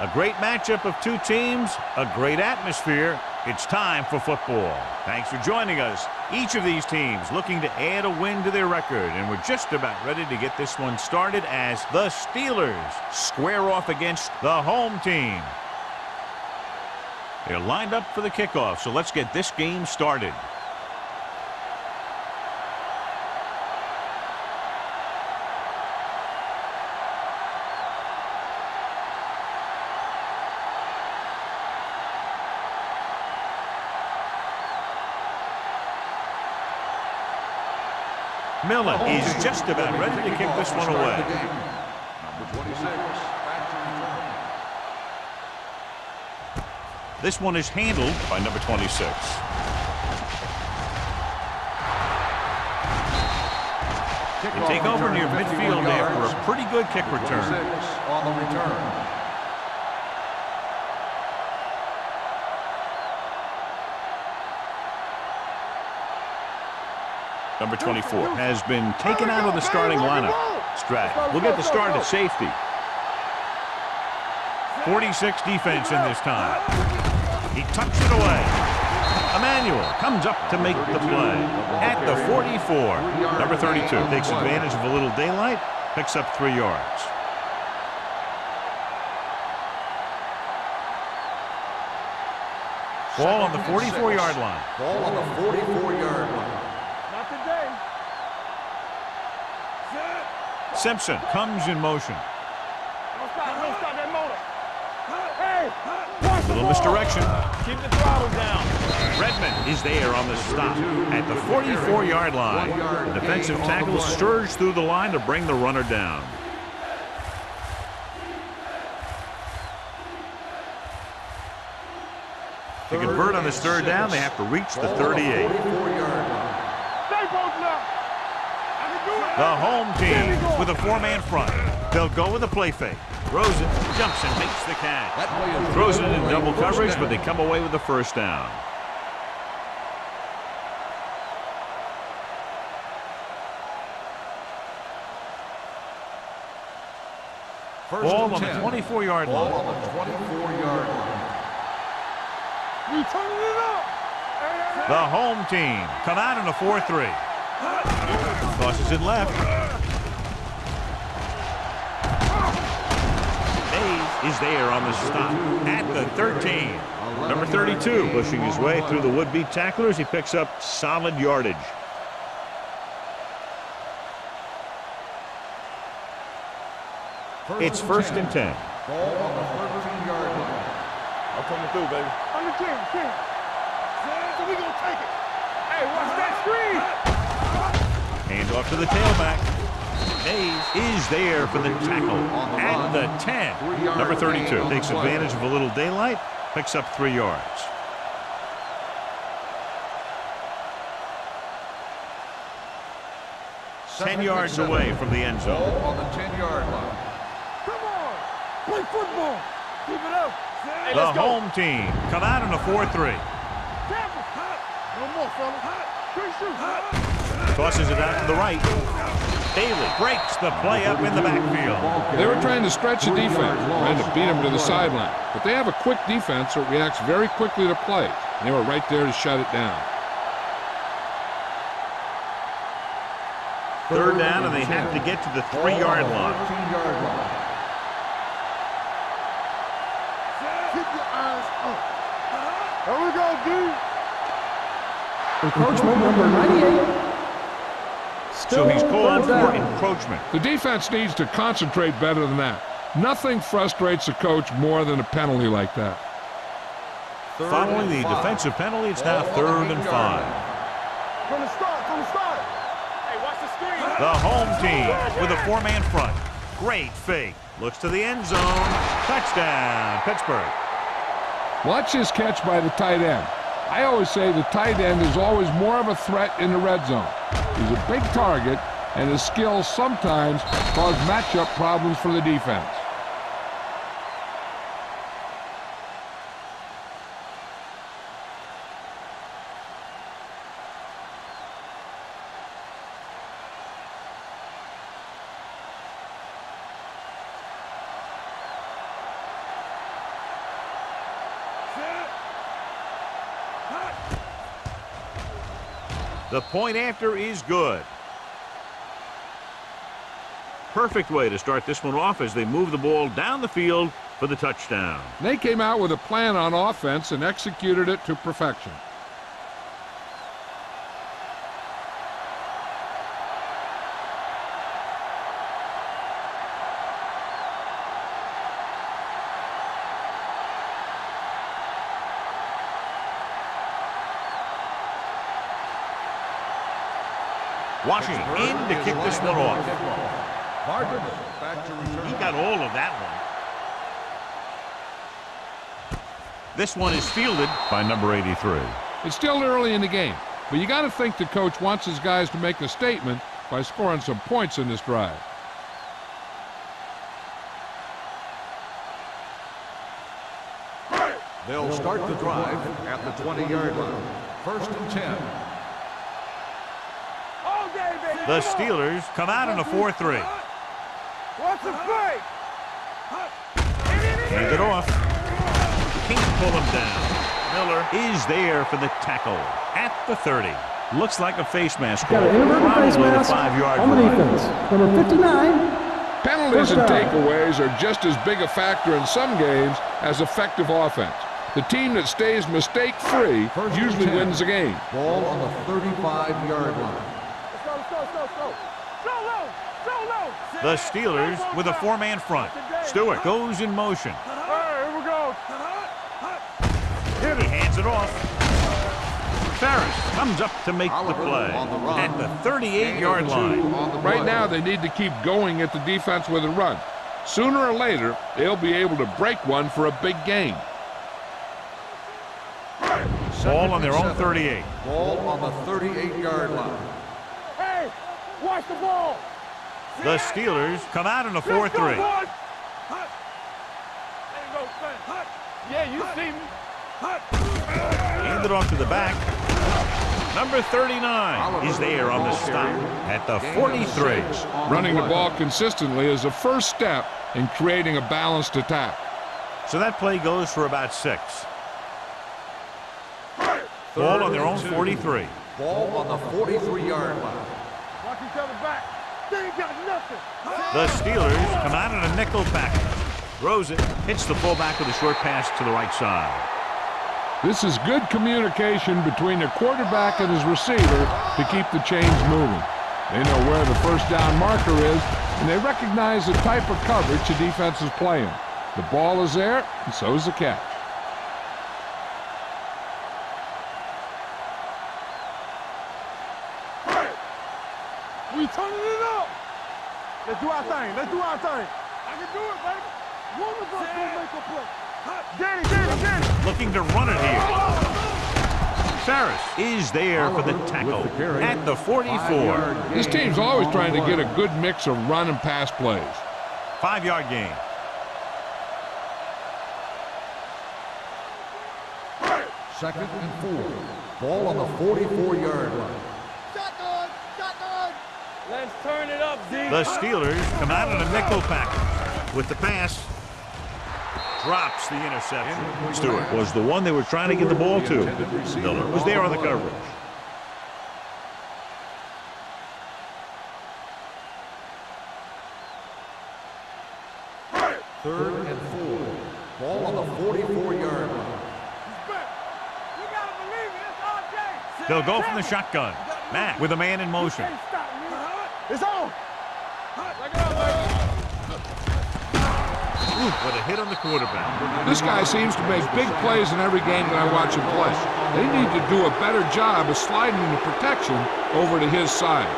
A great matchup of two teams, a great atmosphere. It's time for football. Thanks for joining us. Each of these teams looking to add a win to their record, and we're just about ready to get this one started as the Steelers square off against the home team. They're lined up for the kickoff, so let's get this game started. Miller is just about ready to kick this one away. Number 26. This one is handled by number 26. They take over near midfield after a pretty good kick return. On the return. Number 24 has been taken out of the starting lineup. Stratton will get the start at safety. 46 defense in this time. He tucks it away. Emmanuel comes up to make the play at the 44. Number 32 takes advantage of a little daylight, picks up 3 yards. Ball on the 44-yard line. Ball on the 44-yard line. Simpson comes in motion. Little misdirection. Keep the throttle down. Redmond is there on the stop at the 44-yard line. The defensive tackle surged through the line to bring the runner down. To convert on this third down, they have to reach the 38. The home team with a 4-man front. They'll go with a play fake. Rosen jumps and makes the catch. Throws it in double coverage, but they come away with the first down. Ball on the 24-yard line. Ball on the 24-yard line. The home team come out in a 4-3. Tosses it left. Mays is there on the stop at the 13. Number 32 pushing his way through the would-be tacklers. He picks up solid yardage. It's 1st and 10. Ball on the 13-yard line. I'm coming through, baby. On the 10. So we gonna take it. Hey, watch that screen. Hand off to the tailback. Mays is there for the tackle at the 10. Number 32 takes advantage of a little daylight, picks up 3 yards. Ten yards away from the end zone. Ball on the 10-yard line. Come on, play football. Keep it up. Hey, The home team come out in a 4-3. No more, fella. Good shoot. Tosses it out to the right. Bailey breaks the play up in the backfield. They were trying to stretch the defense, trying to beat him to the sideline. But they have a quick defense that reacts very quickly to play. And they were right there to shut it down. Third down, and they have to get to the 3-yard line. 13-yard line. Keep your eyes up. There we go, D. Encroachment number 98. So he's called for encroachment. The defense needs to concentrate better than that. Nothing frustrates a coach more than a penalty like that. Following the defensive penalty, it's now 3rd and 5. From the start. Hey, watch the screen. The home team with a 4-man front. Great fake. Looks to the end zone. Touchdown, Pittsburgh. Watch this catch by the tight end. I always say the tight end is always more of a threat in the red zone. He's a big target, and his skills sometimes cause matchup problems for the defense. The point after is good. Perfect way to start this one off as they move the ball down the field for the touchdown. They came out with a plan on offense and executed it to perfection. Washington in to kick this one off. Martin back to return. He got all of that one. This one is fielded by number 83. It's still early in the game, but you got to think the coach wants his guys to make a statement by scoring some points in this drive. They'll start the drive at the 20-yard line. First and 10. The Steelers come out in a 4-3. What's the play? Hand it off. Can't pull him down. Miller is there for the tackle at the 30. Looks like a face mask call. Got an inverted face mask 5-yard on the line. defense. Number 59. Penalties First and down. takeaways are just as big a factor in some games as effective offense. The team that stays mistake-free First and usually 10. wins the game. Ball on the 35-yard line. The Steelers with a 4-man front. Stewart goes in motion. Here we go. He hands it off. Ferris comes up to make the Oliver play on the run. at the 38-yard line. On the Right play. now, they need to keep going at the defense with a run. Sooner or later, they'll be able to break one for a big gain. Ball on their own 38. Ball on the 38-yard line. Hey, watch the ball. The Steelers come out in a 4-3. Yeah, you see me. Hand it off to the back. Number 39 is there on the stop at the 43. Running the ball consistently is the first step in creating a balanced attack. So that play goes for about 6. Ball on their own 43. Ball on the 43-yard line. Watch each other back. They ain't got nothing. The Steelers come out in a nickel package. Throws it, hits the fullback with a short pass to the right side. This is good communication between the quarterback and his receiver to keep the chains moving. They know where the first down marker is, and they recognize the type of coverage the defense is playing. The ball is there, and so is the catch. We turning it up. Let's do our thing. Let's do our thing. I can do it, baby. One of us gonna make a play. Danny. Looking to run it here. Ferris is there for the tackle at the 44. This team's always trying to get a good mix of run and pass plays. 5-yard gain. Second and 4. Ball on the 44-yard line. Let's turn it up, Z. The Steelers come out in a nickel package with the pass. Drops the interception. Stewart was the one they were trying to get the ball to. Miller was there on the coverage. Third and 4. Ball on the 44-yard line. We gotta believe it. It's our day. They'll go from the shotgun. Matt with a man in motion. It's on. With a hit on the quarterback. This guy seems to make big plays in every game that I watch him play. They need to do a better job of sliding the protection over to his side.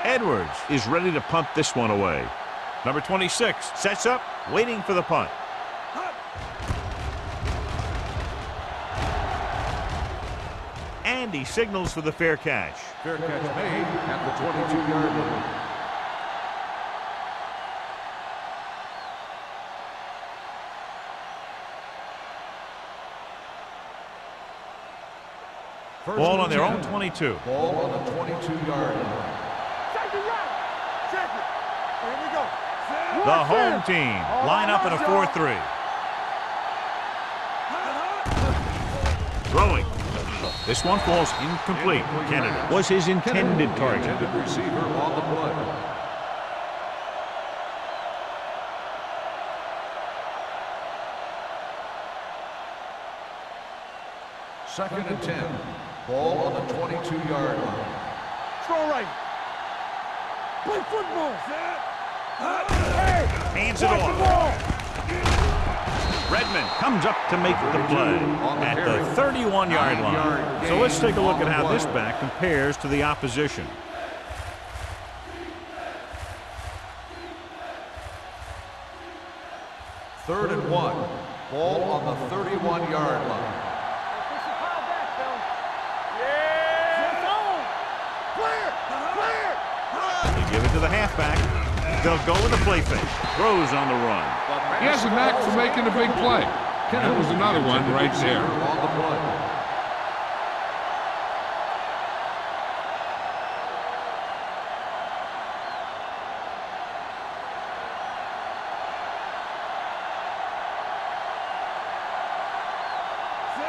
Edwards is ready to punt this one away. Number 26 sets up, waiting for the punt. And he signals for the fair catch. Fair catch made at the 22-yard line. Ball on their own 22. Ball on the 22-yard line. Check it right. Check it. Here we go. The home team line up in a 4-3. Throwing. This one falls incomplete. Kennedy was his intended target. Intended receiver on the play. Second and 10. Ball on the 22-yard line. Throw right. Play football. Hands it off. Redmond comes up to make the play at the 31-yard line. So let's take a look at how this back compares to the opposition. Third and 1. Ball on the 31-yard line. You give it to the halfback. They'll go with a play fake. Throws on the run. He has a knack for making a big play. That was another one right there. On the play.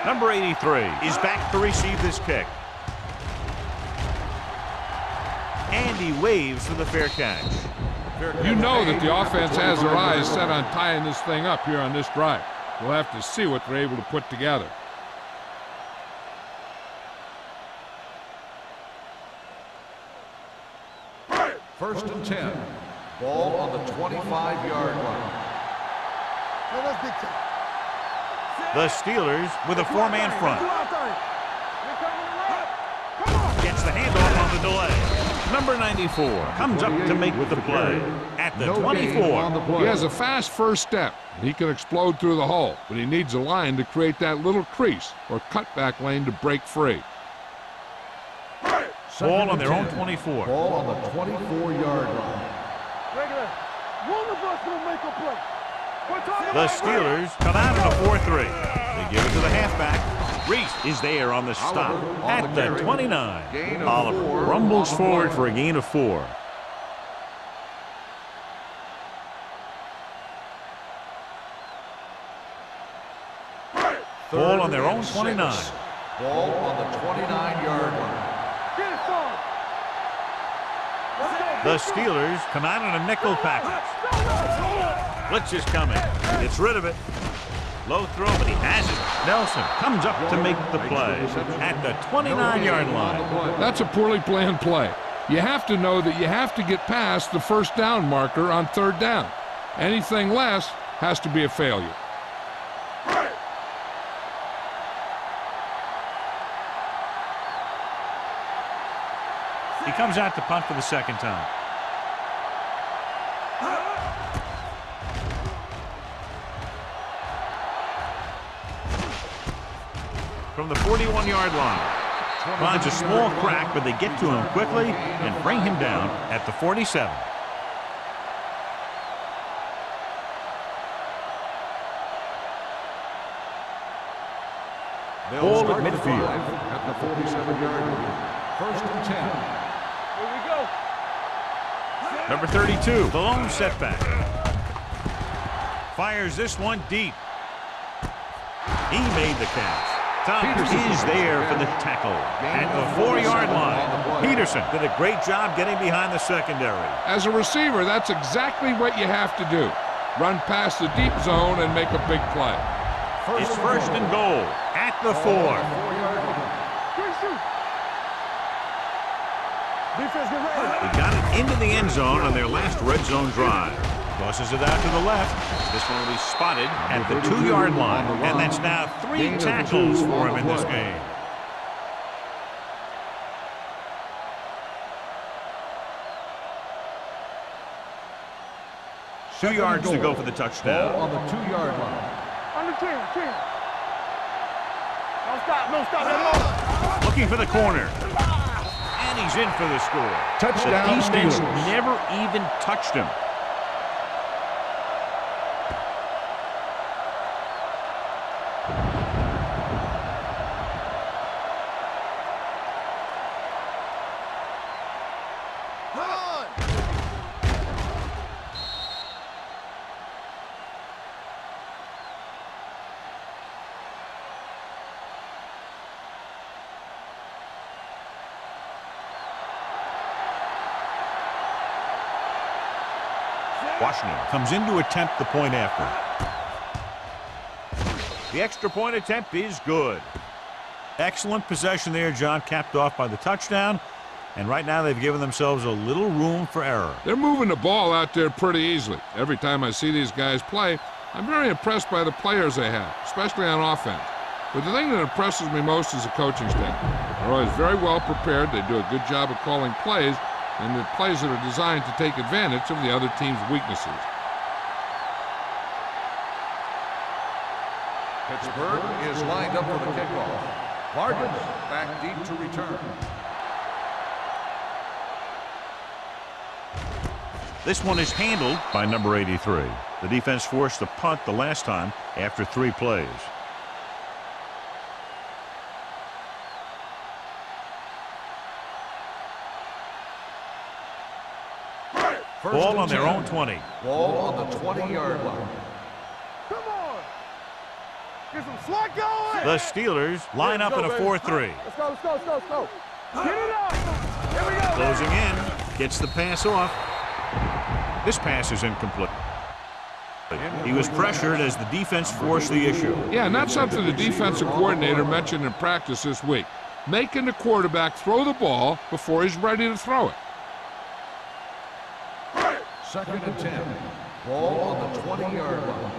Number 83 is back to receive this kick. And he waves for the fair catch. You know that the offense has their eyes set on tying this thing up here on this drive. We'll have to see what they're able to put together. First and 10. Ball on the 25-yard line. The Steelers with a four-man front. Gets the handoff on the delay. Number 94 comes up to make the play at the 24. He has a fast first step. He can explode through the hole, but he needs a line to create that little crease or cutback lane to break free. Ball on their own 24. Ball on the 24-yard line. One of us will make a play. The Steelers come out in a 4-3. They give it to the halfback. Reese is there on the stop at the 29. Oliver rumbles forward for a gain of 4. Ball on their own 29. Ball on the 29-yard line. The Steelers come out in a nickel package. Blitz is coming. Gets rid of it. Low throw, but he has it. Nelson comes up to make the play at the 29-yard line. That's a poorly planned play. You have to know that you have to get past the first down marker on third down. Anything less has to be a failure. He comes out to punt for the second time. From the 41-yard line. Finds a small crack, but they get to him quickly and bring him down at the 47. Ball at midfield. At the 47-yard line. First and 10. Here we go. Number 32, the lone setback. Fires this one deep. He made the catch. Thomas is there for the tackle at the 4-yard line. Peterson did a great job getting behind the secondary. As a receiver, that's exactly what you have to do. Run past the deep zone and make a big play. It's first and goal at the 4. He got it into the end zone on their last red zone drive. Tosses it out to the left. This one will be spotted at the 2-yard line. And that's now 3 tackles for him in this game. Two yards to go for the touchdown. Ball on the 2-yard line. On the 10. Don't stop. Looking for the corner. And he's in for the score. Touchdown, The defense Steelers. never even touched him. Washington comes in to attempt the point after. The extra point attempt is good. Excellent possession there, John, capped off by the touchdown. And right now they've given themselves a little room for error. They're moving the ball out there pretty easily. Every time I see these guys play, I'm very impressed by the players they have, especially on offense. But the thing that impresses me most is the coaching staff. They're always very well prepared. They do a good job of calling plays, and the plays that are designed to take advantage of the other team's weaknesses. Pittsburgh is lined up for the kickoff. Vargas back deep to return. This one is handled by number 83. The defense forced the punt the last time after 3 plays. Ball on their own 20. Ball on the 20-yard line. Come on. Get some slack going. The Steelers line up in a 4-3. Let's go, let's go, let's go, let's go. Get it up. Here we go. Closing in. Gets the pass off. This pass is incomplete. He was pressured as the defense forced the issue. Yeah, and that's something the defensive coordinator mentioned in practice this week. Making the quarterback throw the ball before he's ready to throw it. 2nd and 10. Ball on the 20-yard line.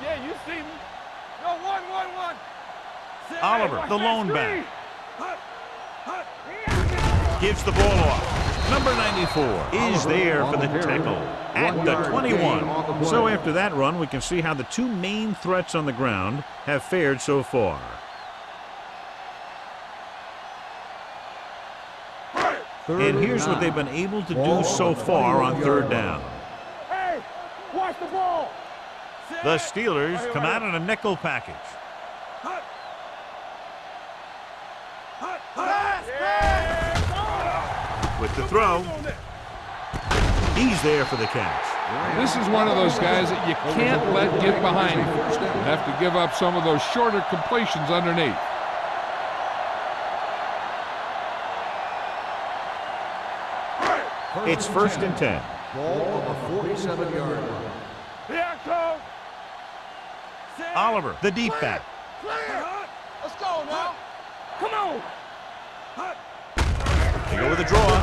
Yeah, you see me. No, one. Oliver, the lone back. Gives the ball off. Number 94 is there for the tackle at the 21. So after that run, we can see how the 2 main threats on the ground have fared so far. And here's what they've been able to do so far on 3rd down. Hey, watch the ball. The Steelers come out in a nickel package. With the throw, he's there for the catch. This is one of those guys that you can't let get behind you. You have to give up some of those shorter completions underneath. It's 1st and 10. Ball on the 47-yard line. Here I come. Oliver, the deep back. Clear. Let's go now. Come on. They go with a draw.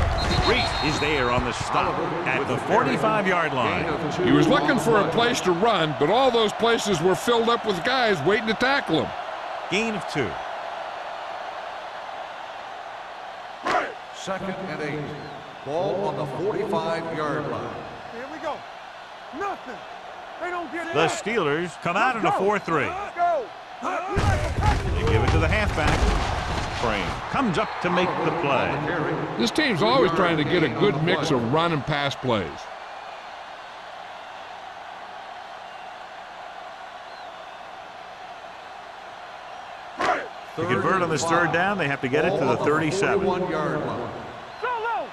Reese is there on the stop at the 45-yard line. He was looking for a place to run, but all those places were filled up with guys waiting to tackle him. Gain of 2. 2nd and 8. Ball on the 45-yard line. Here we go. Nothing. They don't get it. The Steelers come out in a 4-3. Let's go. They give it to the halfback. Frame comes up to make the play. This team's always trying to get a good mix of run and pass plays. To convert on this 3rd down, they have to get it to the 37. 41-yard line. Solo.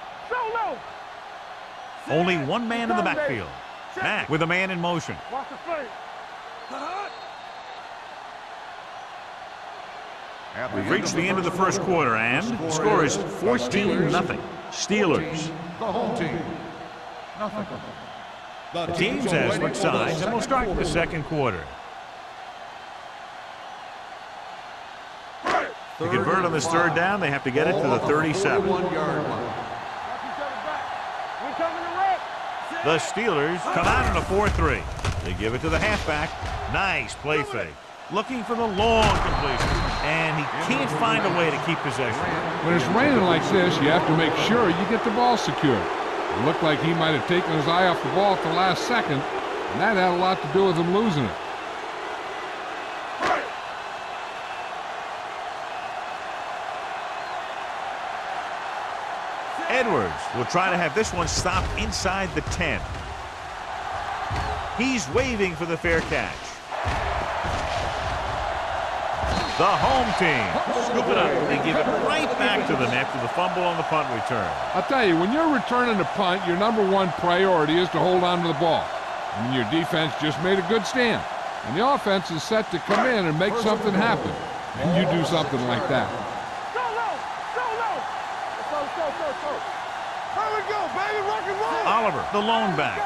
Only 1 man in the backfield. Mack with a man in motion. Watch the face. We've reached the end of the 1st quarter, and the score is 14-0. Steelers. The home team. Nothing. The teams as switch sides, and we'll start the 2nd quarter. To convert on this 3rd down, they have to get it to the 37. 41-yard line. The Steelers come out in a 4-3. They give it to the halfback. Nice play fake. Looking for the long completion, and he can't find a way to keep possession. When it's raining like this, you have to make sure you get the ball secured. It looked like he might have taken his eye off the ball at the last second, and that had a lot to do with him losing it. Edwards will try to have this one stopped inside the 10. He's waving for the fair catch. The home team scoop it up. They give it right back to them after the fumble on the punt return. I'll tell you, when you're returning a punt, your #1 priority is to hold on to the ball. And your defense just made a good stand. And the offense is set to come in and make something happen. And you do something like that. There we go, baby. Rock and roll. Oliver, the lone back.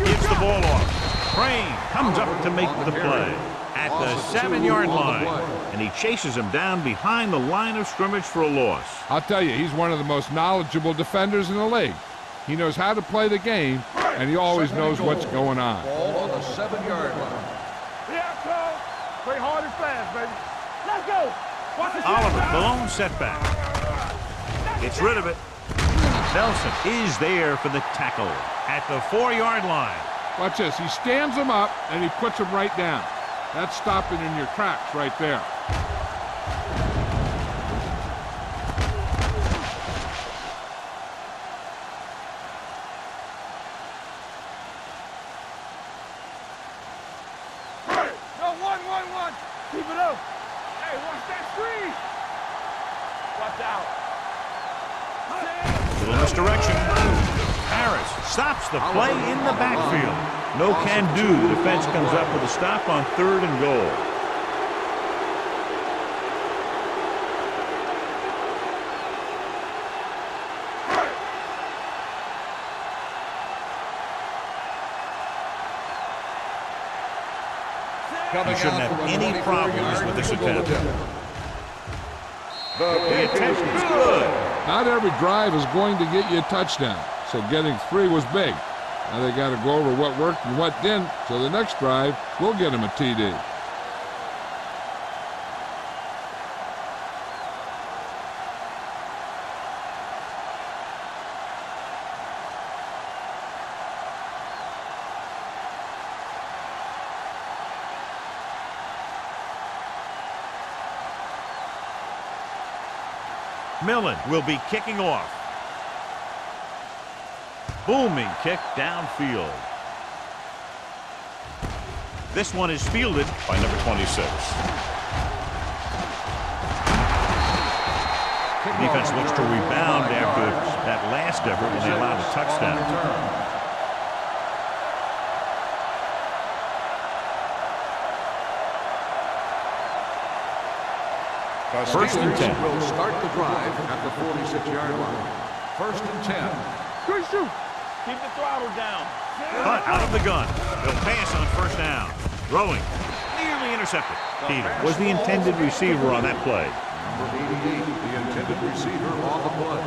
Gives the ball off. Crane comes up to make the play at the 7-yard line. And he chases him down behind the line of scrimmage for a loss. I'll tell you, he's one of the most knowledgeable defenders in the league. He knows how to play the game, and he always knows what's going on. Ball on the 7-yard line. Yeah, Cole. Play hard and fast, baby. Let's go. Watch the Oliver, the lone setback. Gets rid of it. Nelson is there for the tackle at the 4-yard line. Watch this. He stands him up, and he puts him right down. That's stopping in your tracks right there. No, one. Keep it up. Hey, watch that screen. Watch out. Little misdirection. Harris stops the play in the backfield. No can do. The defense comes up with a stop on 3rd and goal. He shouldn't have any problems with this attempt. The attempt is good. Not every drive is going to get you a touchdown, so getting 3 was big. Now they got to go over what worked and what didn't, so the next drive will get him a TD. Millen will be kicking off. Booming kick downfield. This one is fielded by number 26. The defense looks to rebound after that last effort when they allowed a touchdown. First and 10. Will start the drive at the 46-yard line. 1st and 10. Good shoot. Keep the throttle down. Hunt out of the gun. They'll pass on 1st down. Throwing. Nearly intercepted. Peter was the intended receiver on that play. Number 88, the intended receiver on the play.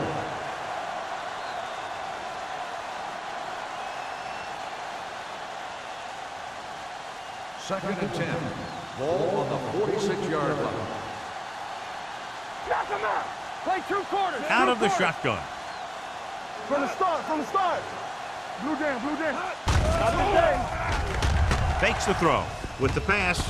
Second and 10. Ball on the 46-yard line. Knock him out. Play 2 quarters. Out of the shotgun. From the start. Blue down. Not today. Fakes the throw. With the pass.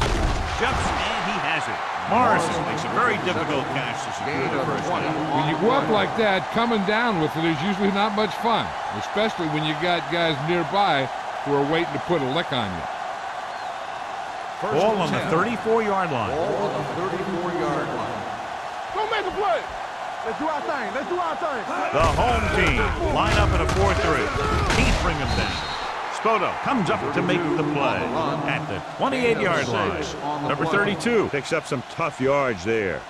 Jumps and he has it. Morrison makes a very difficult catch to secure the first down. When you go up like that, coming down with it is usually not much fun, especially when you got guys nearby who are waiting to put a lick on you. Ball on the 34-yard line. Ball on the 34-yard line. Go make a play. Let's do our thing. The home team line up in a 4-3. Can't bring him down. Spoto comes up to make the play at the 28-yard line. Number 32 picks up some tough yards there.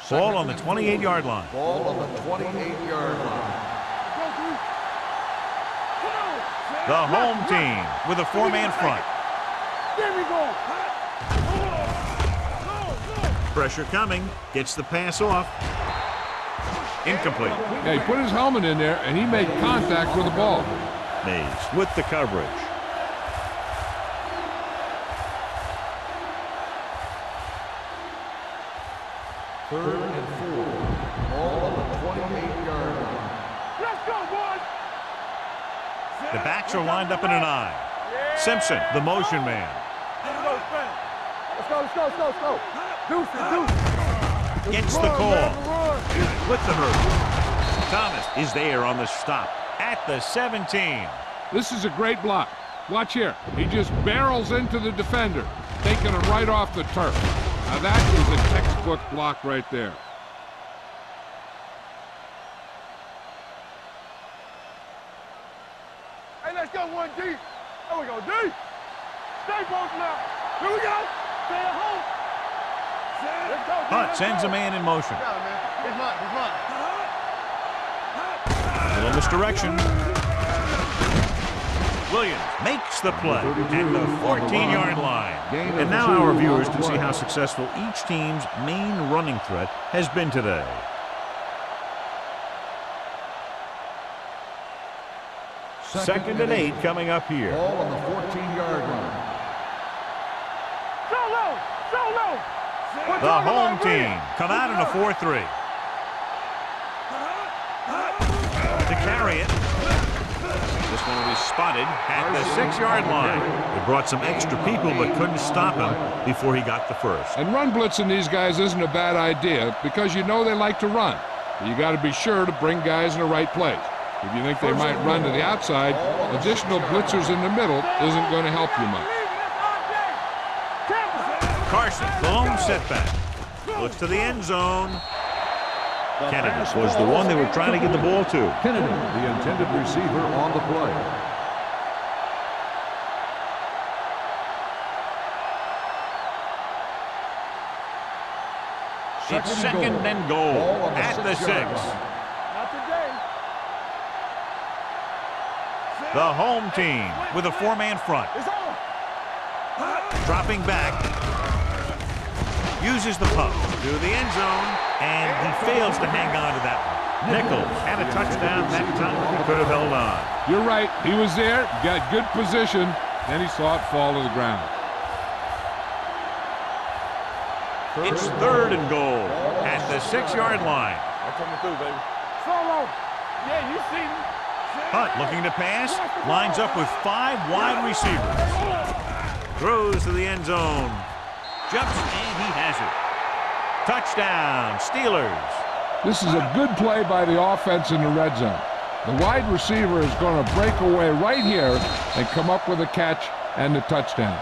Ball on the 28-yard line. Ball on the 28-yard line. The home team with a 4-man front. There we go. Pressure coming. Gets the pass off. Incomplete. Yeah, he put his helmet in there, and he made contact with the ball. Mays with the coverage. Third and 4. Ball on the 28-yard line. Let's go, boys. The backs are lined up in an I. Simpson, the motion man. Let's go. Deuce. Gets the call. With the hurdle. Thomas is there on the stop at the 17. This is a great block. Watch here. He just barrels into the defender, taking him right off the turf. Now that is a textbook block right there. Hey, let's go 1 deep. There we go, deep. Stay both now. Here we go. Stay at home. Let's go, Hunt sends a man in motion. Little misdirection. Williams makes the play at the 14-yard line. And now our viewers can see how successful each team's main running threat has been today. Second and 8 coming up here. Ball on the 14-yard line. The home team come out in a 4-3. To carry it. This one will be spotted at the 6-yard line. They brought some extra people but couldn't stop him before he got the first. And run blitzing these guys isn't a bad idea because you know they like to run. But you got to be sure to bring guys in the right place. If you think they might run to the outside, additional blitzers in the middle isn't going to help you much. Carson, the lone setback. Looks to the end zone. Kennedy was the one they were trying to get the ball to. Kennedy, the intended receiver on the play. It's second and goal at the 6. Not today. The home team with a 4-man front. It's on. Dropping back. Uses the pump to the end zone, and he fails to hang on to that one. Nichols had a touchdown that time. He could have held on. You're right. He was there, got good position, then he saw it fall to the ground. It's third and goal at the 6-yard line. I'm coming through, baby. Solo. Yeah, you see me. Hunt looking to pass, lines up with 5 wide receivers. Throws to the end zone. Jumps, and he has it. Touchdown, Steelers. This is a good play by the offense in the red zone. The wide receiver is going to break away right here and come up with a catch and the touchdown.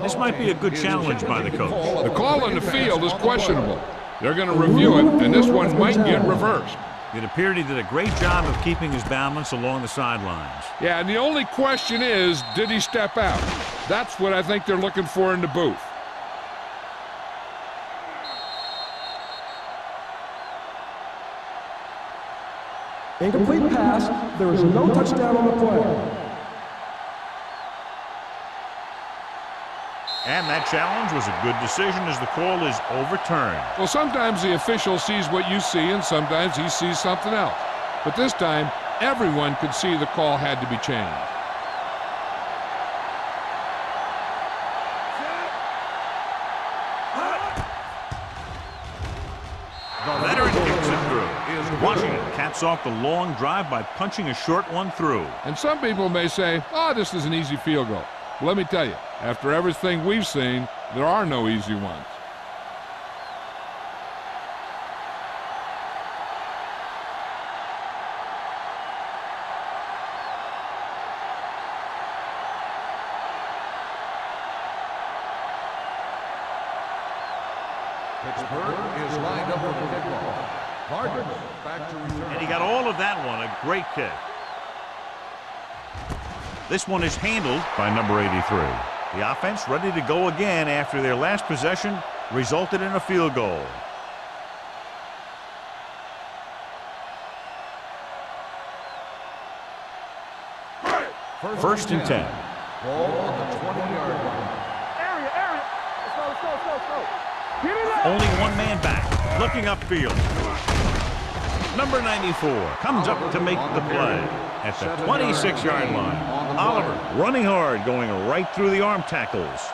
This might be a good challenge by the coach. The call on the field is questionable. They're going to review it, and this one might get reversed. It appeared he did a great job of keeping his balance along the sidelines. Yeah, and the only question is, did he step out? That's what I think they're looking for in the booth. Incomplete pass. There is no touchdown on the play. And that challenge was a good decision as the call is overturned. Well, sometimes the official sees what you see, and sometimes he sees something else. But this time, everyone could see the call had to be changed. Veteran kicks it through. Washington caps off the long drive by punching a short one through. And some people may say, oh, this is an easy field goal. Well, let me tell you, after everything we've seen, there are no easy ones. Pittsburgh is lined up for the kickoff. Cardinals back to return. And he got all of that one, a great kick. This one is handled by number 83. The offense ready to go again after their last possession resulted in a field goal. First and 10. Ball on the 20-yard line. Area. Let's go. Get it up. Only one man back, looking upfield. Number 94 comes up to make the play at the 26-yard line. Oliver running hard, going right through the arm tackles.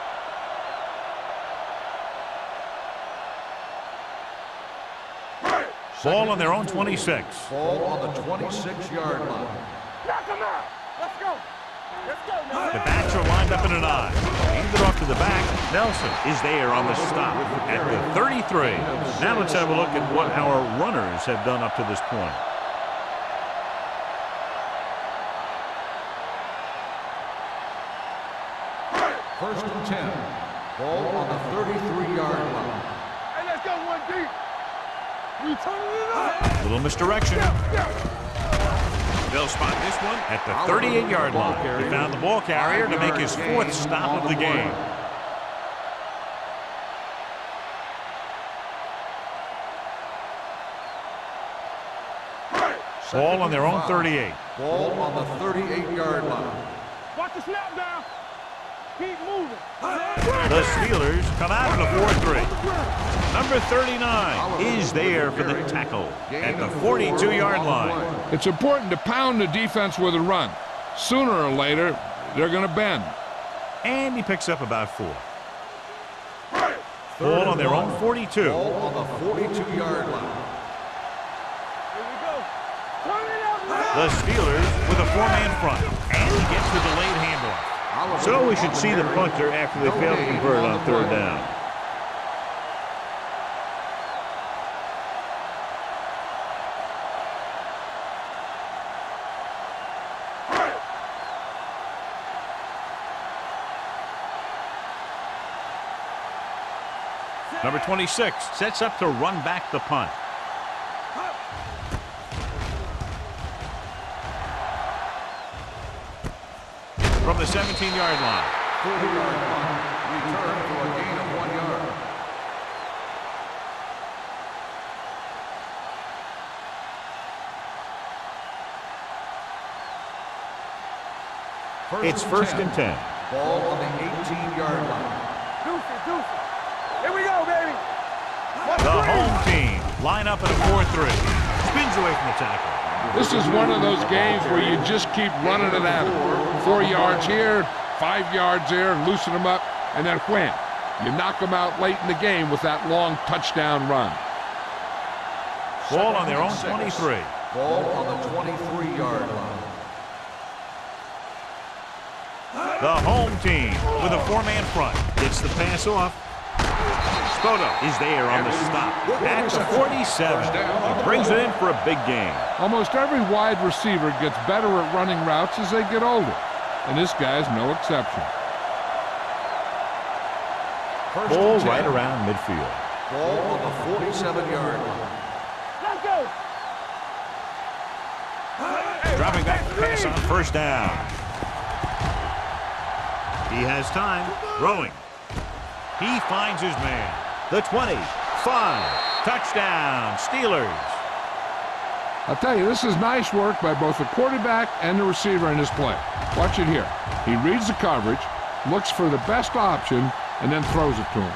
Ball on their own 26. Ball on the 26-yard line. Knock him out. Let's go. Now. The backs are lined up in an I. Handed off to the back. Nelson is there on the stop at the 33. Now let's have a look at what our runners have done up to this point. First and 10. Ball on the 33-yard line. Hey, let's go one deep. We turning it up. Little misdirection. They'll spot this one at the 38-yard line. He found the ball carrier to make his 4th stop of the game. Ball on their own 38. Ball on the 38-yard line. Watch the snap down. Keep moving. The Steelers come out in a 4-3. Number 39 is there for the tackle at the 42-yard line. It's important to pound the defense with a run. Sooner or later, they're going to bend. And he picks up about 4. Ball on their own 42. Ball on the 42-yard line. The Steelers with a 4-man front. And he gets the delayed handoff. So we should see the punter after they fail to convert on 3rd down. Number 26 sets up to run back the punt. From the 17-yard line. 40-yard line. Return for a gain of 1 yard. It's 1st and 10. Ball on the 18-yard line. Deuce. Here we go, baby. The home team line up in a 4-3. Spins away from the tackle. This is one of those games where you just keep running it at them. 4 yards here, 5 yards there, and loosen them up, and then wham. You knock them out late in the game with that long touchdown run. Ball on their own 23. Ball on the 23-yard line. The home team with a 4-man front gets the pass off. Spoto is there on the stop at the 47. He brings it in for a big gain. Almost every wide receiver gets better at running routes as they get older, and this guy's no exception. Ball right around midfield. Ball on the 47-yard line. Let's go. Dropping back the pass on 1st down. He has time. Throwing. He finds his man. The 25. Touchdown, Steelers. I'll tell you, this is nice work by both the quarterback and the receiver in this play. Watch it here. He reads the coverage, looks for the best option, and then throws it to him.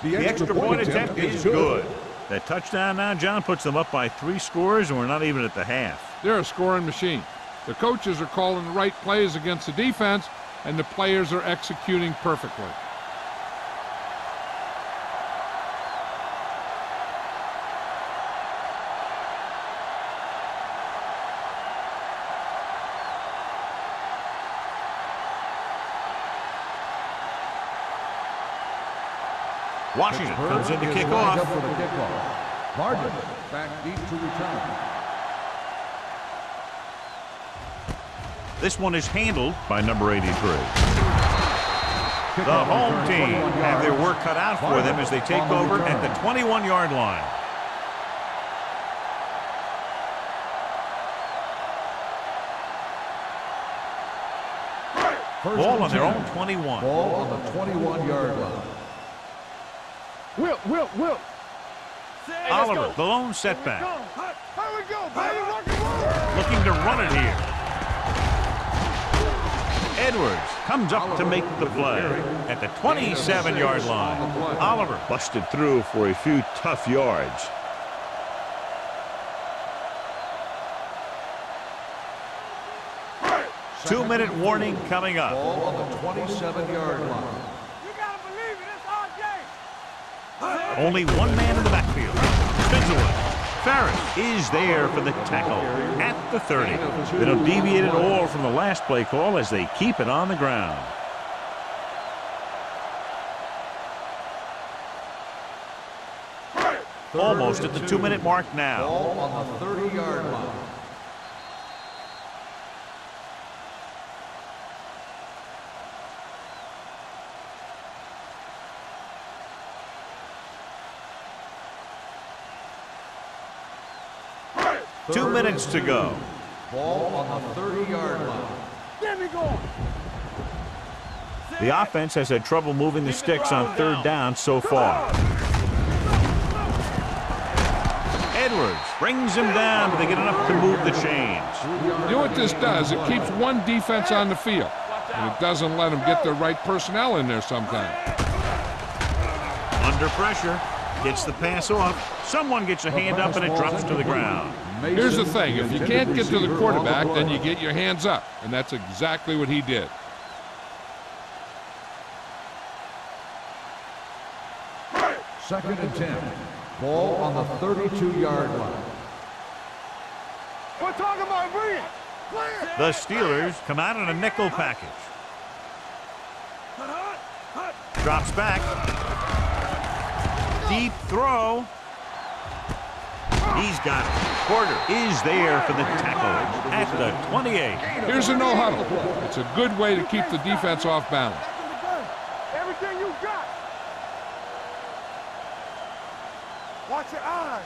The extra point attempt is good. That touchdown now, John, puts them up by 3 scores, and we're not even at the half. They're a scoring machine. The coaches are calling the right plays against the defense, and the players are executing perfectly. Washington comes in to kick off. For the kickoff. Martin back deep to return. This one is handled by number 83. The home team have their work cut out for them as they take over at the 21-yard line. Ball on their own 21. Ball on the 21-yard line. Whip. Oliver, the lone setback. Here we go, baby. Rock and roll. Looking to run it here. Edwards comes up to make the play at the 27-yard line. Oliver busted through for a few tough yards. Two-minute warning coming up. Ball on the 27-yard line. You gotta believe it. It's our game. Only one man in the backfield. Spins away. Ferris is there for the tackle at the 30. They don't deviate at all from the last play call as they keep it on the ground. Almost at the 2-minute mark now. Ball on the 30-yard line. Two minutes to go. Ball on the 30-yard line. Get me going. The offense has had trouble moving the sticks on third down so far. Edwards brings him down, but they get enough to move the chains. You know what this does? It keeps one defense on the field, and it doesn't let them get the right personnel in there sometimes. Under pressure, gets the pass off. Someone gets a hand up, and it drops to the ground. Here's the thing. If you can't get to the quarterback, then you get your hands up, and that's exactly what he did. Second and 10. Ball on the 32-yard line. We're talking about bring it. Clear. The Steelers come out in a nickel package. Drops back. Deep throw. He's got it. Porter is there for the tackle at the 28. Here's a no-huddle. It's a good way to keep the defense off balance. Everything you got. Watch your eyes.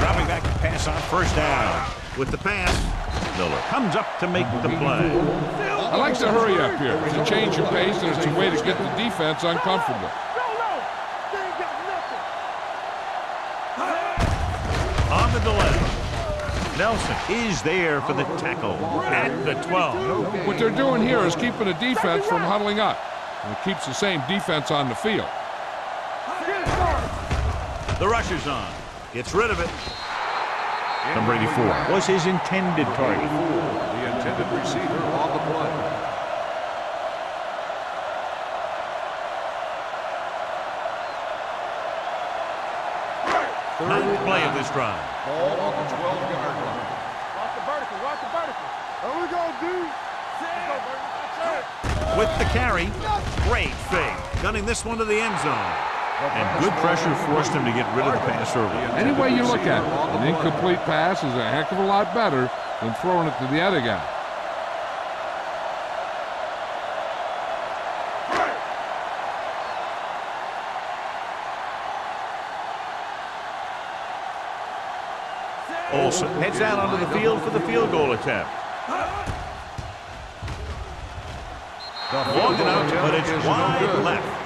Dropping back to pass on first down. With the pass, Miller comes up to make the play. I like to hurry up here. It's a change of pace, and it's a way to get the defense uncomfortable. They ain't got nothing. On the delay, Nelson is there for the tackle at the 12. What they're doing here is keeping the defense from huddling up. And it keeps the same defense on the field. The rusher's on. Gets rid of it. Number 84 was his intended target. The intended receiver on the play. Ninth play of this drive. Ball on the 12-yard line. Watch the vertical. Watch the vertical. There we go, dude. Let's go, baby. That's it. With the carry, great fake. Gunning this one to the end zone. And good pressure forced him to get rid of the pass early. Any way you look at it, an incomplete pass is a heck of a lot better than throwing it to the other guy. Olsen heads out onto the field for the field goal attempt. Long enough, but it's wide left.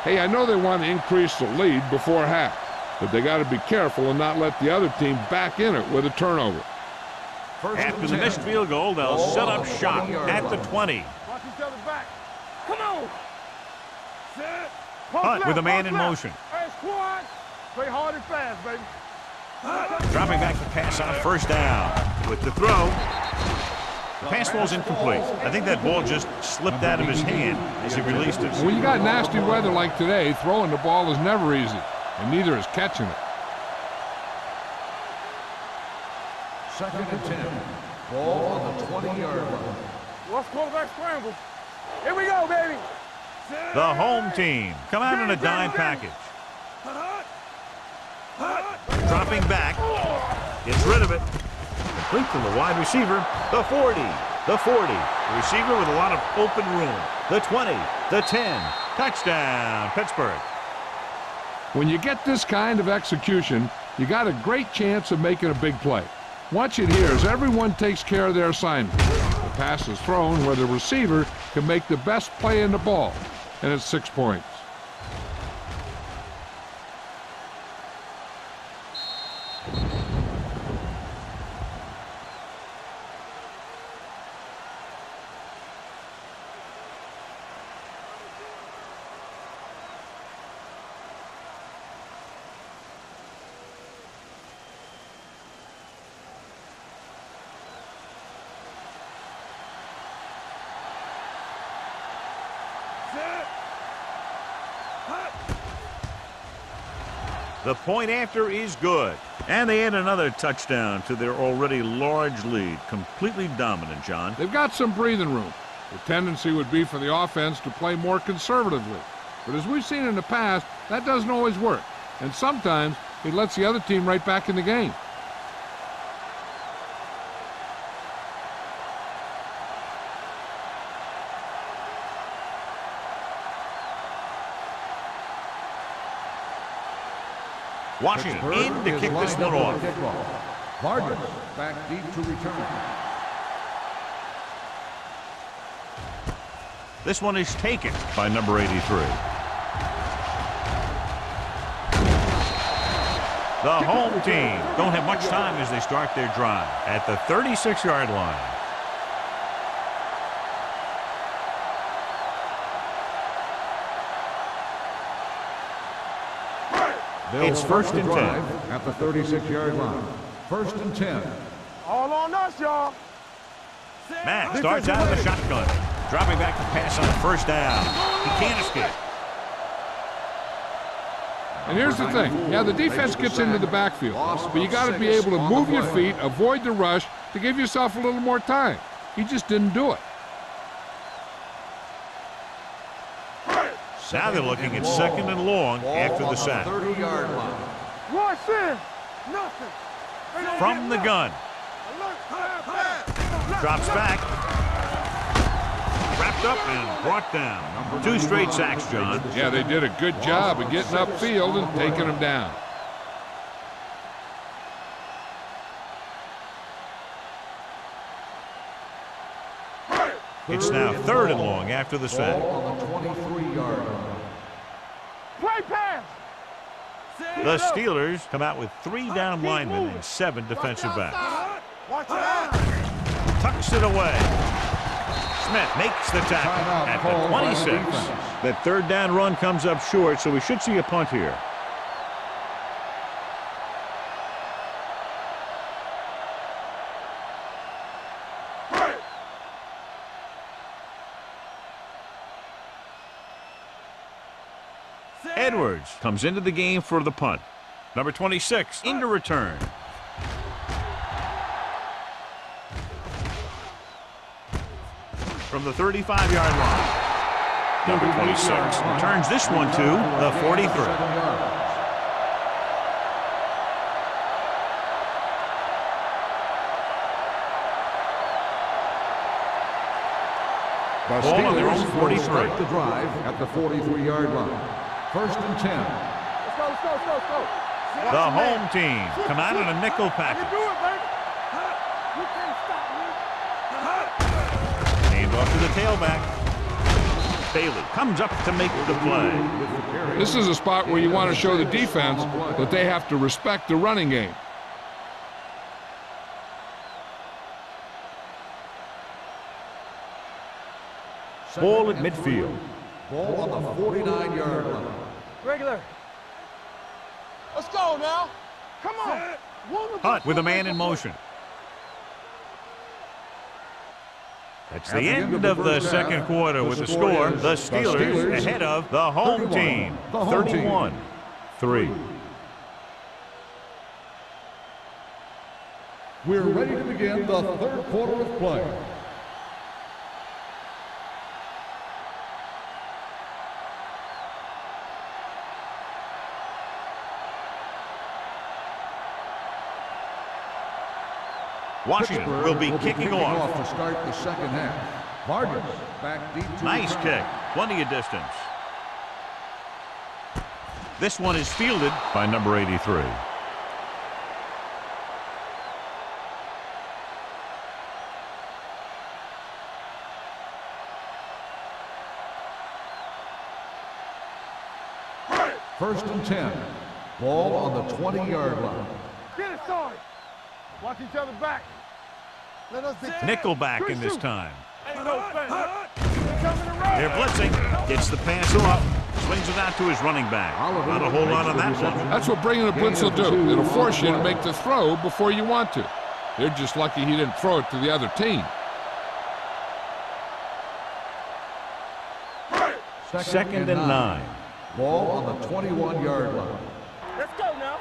Hey, I know they want to increase the lead before half, but they got to be careful and not let the other team back in it with a turnover. After the missed field goal, they'll set up shop at the 20. Watch each other back. Come on. Set. Hunt with a man in motion. Hey, squad. Play hard and fast, baby. Dropping back to pass on first down. With the throw. The pass ball's incomplete. I think that ball just slipped out of his hand as he released it. When you got nasty weather like today, throwing the ball is never easy, and neither is catching it. Second and 10. Ball on the 20-yard line. What's quarterback scramble? Here we go, baby. The home team come out in a dime package. Dropping back. Gets rid of it. Complete to the wide receiver. The 40. The 40. The receiver with a lot of open room. The 20. The 10. Touchdown, Pittsburgh. When you get this kind of execution, you got a great chance of making a big play. Watch it here as everyone takes care of their assignment. The pass is thrown where the receiver can make the best play in the ball, and it's 6 points. The point after is good. And they add another touchdown to their already large lead. Completely dominant, John. They've got some breathing room. The tendency would be for the offense to play more conservatively. But as we've seen in the past, that doesn't always work. And sometimes it lets the other team right back in the game. Washington in to kick this one off. Vargas back deep to return. This one is taken by number 83. The home team don't have much time as they start their drive at the 36-yard line. It's first and 10 at the 36-yard line. First and 10. All on us, y'all. Matt starts out of the shotgun, dropping back to pass on first down. He can't escape. And here's the thing. Yeah, the defense gets into the backfield, but you got to be able to move your feet, avoid the rush to give yourself a little more time. He just didn't do it. Now they're looking at second and long after the sack. 30-yard line. Watch this. Nothing. From the gun. Drops back. Wrapped up and brought down. 2 straight sacks, John. Yeah, they did a good job of getting upfield and taking him down. It's now third and long after the sack. On the 23-yard line. Play pass. The Steelers come out with 3 down linemen and 7 defensive backs. Watch out. Tucks it away. Smith makes the tackle at the 26. That third down run comes up short, so we should see a punt here. Edwards comes into the game for the punt. Number 26 into return. From the 35-yard line. Number 26 returns this one to the 43. The Ball on their own Steelers 43. start the drive at the 43-yard line. First and 10. Let's go, let's go, let's go, let's go. The home team come out in a nickel I can package. do it, baby. You can't stop me. Hand off to the tailback. Bailey comes up to make the play. This is a spot where you want to show the defense that they have to respect the running game. Ball at midfield. Ball on the 49-yard line. Regular. Let's go now. Come on. Hunt with a man in motion. That's the end of the second quarter with the score. The Steelers ahead of the home team. 31-3. We're ready to begin the third quarter of play. Washington will be kicking off. To start the second half. Vargas back deep to Nice kick. Plenty of distance. This one is fielded by number 83. First and 10. Ball on the 20-yard line. Get it started. Watch each other back. Let us be Nickelback in this time. Ain't no fence. They're blitzing. Gets the pass off. Swings it out to his running back. Not a whole lot on that one. That's what bringing a blitz will do. It'll force you to make the throw before you want to. They're just lucky he didn't throw it to the other team. Second and 9. Ball on the 21-yard line. Let's go now.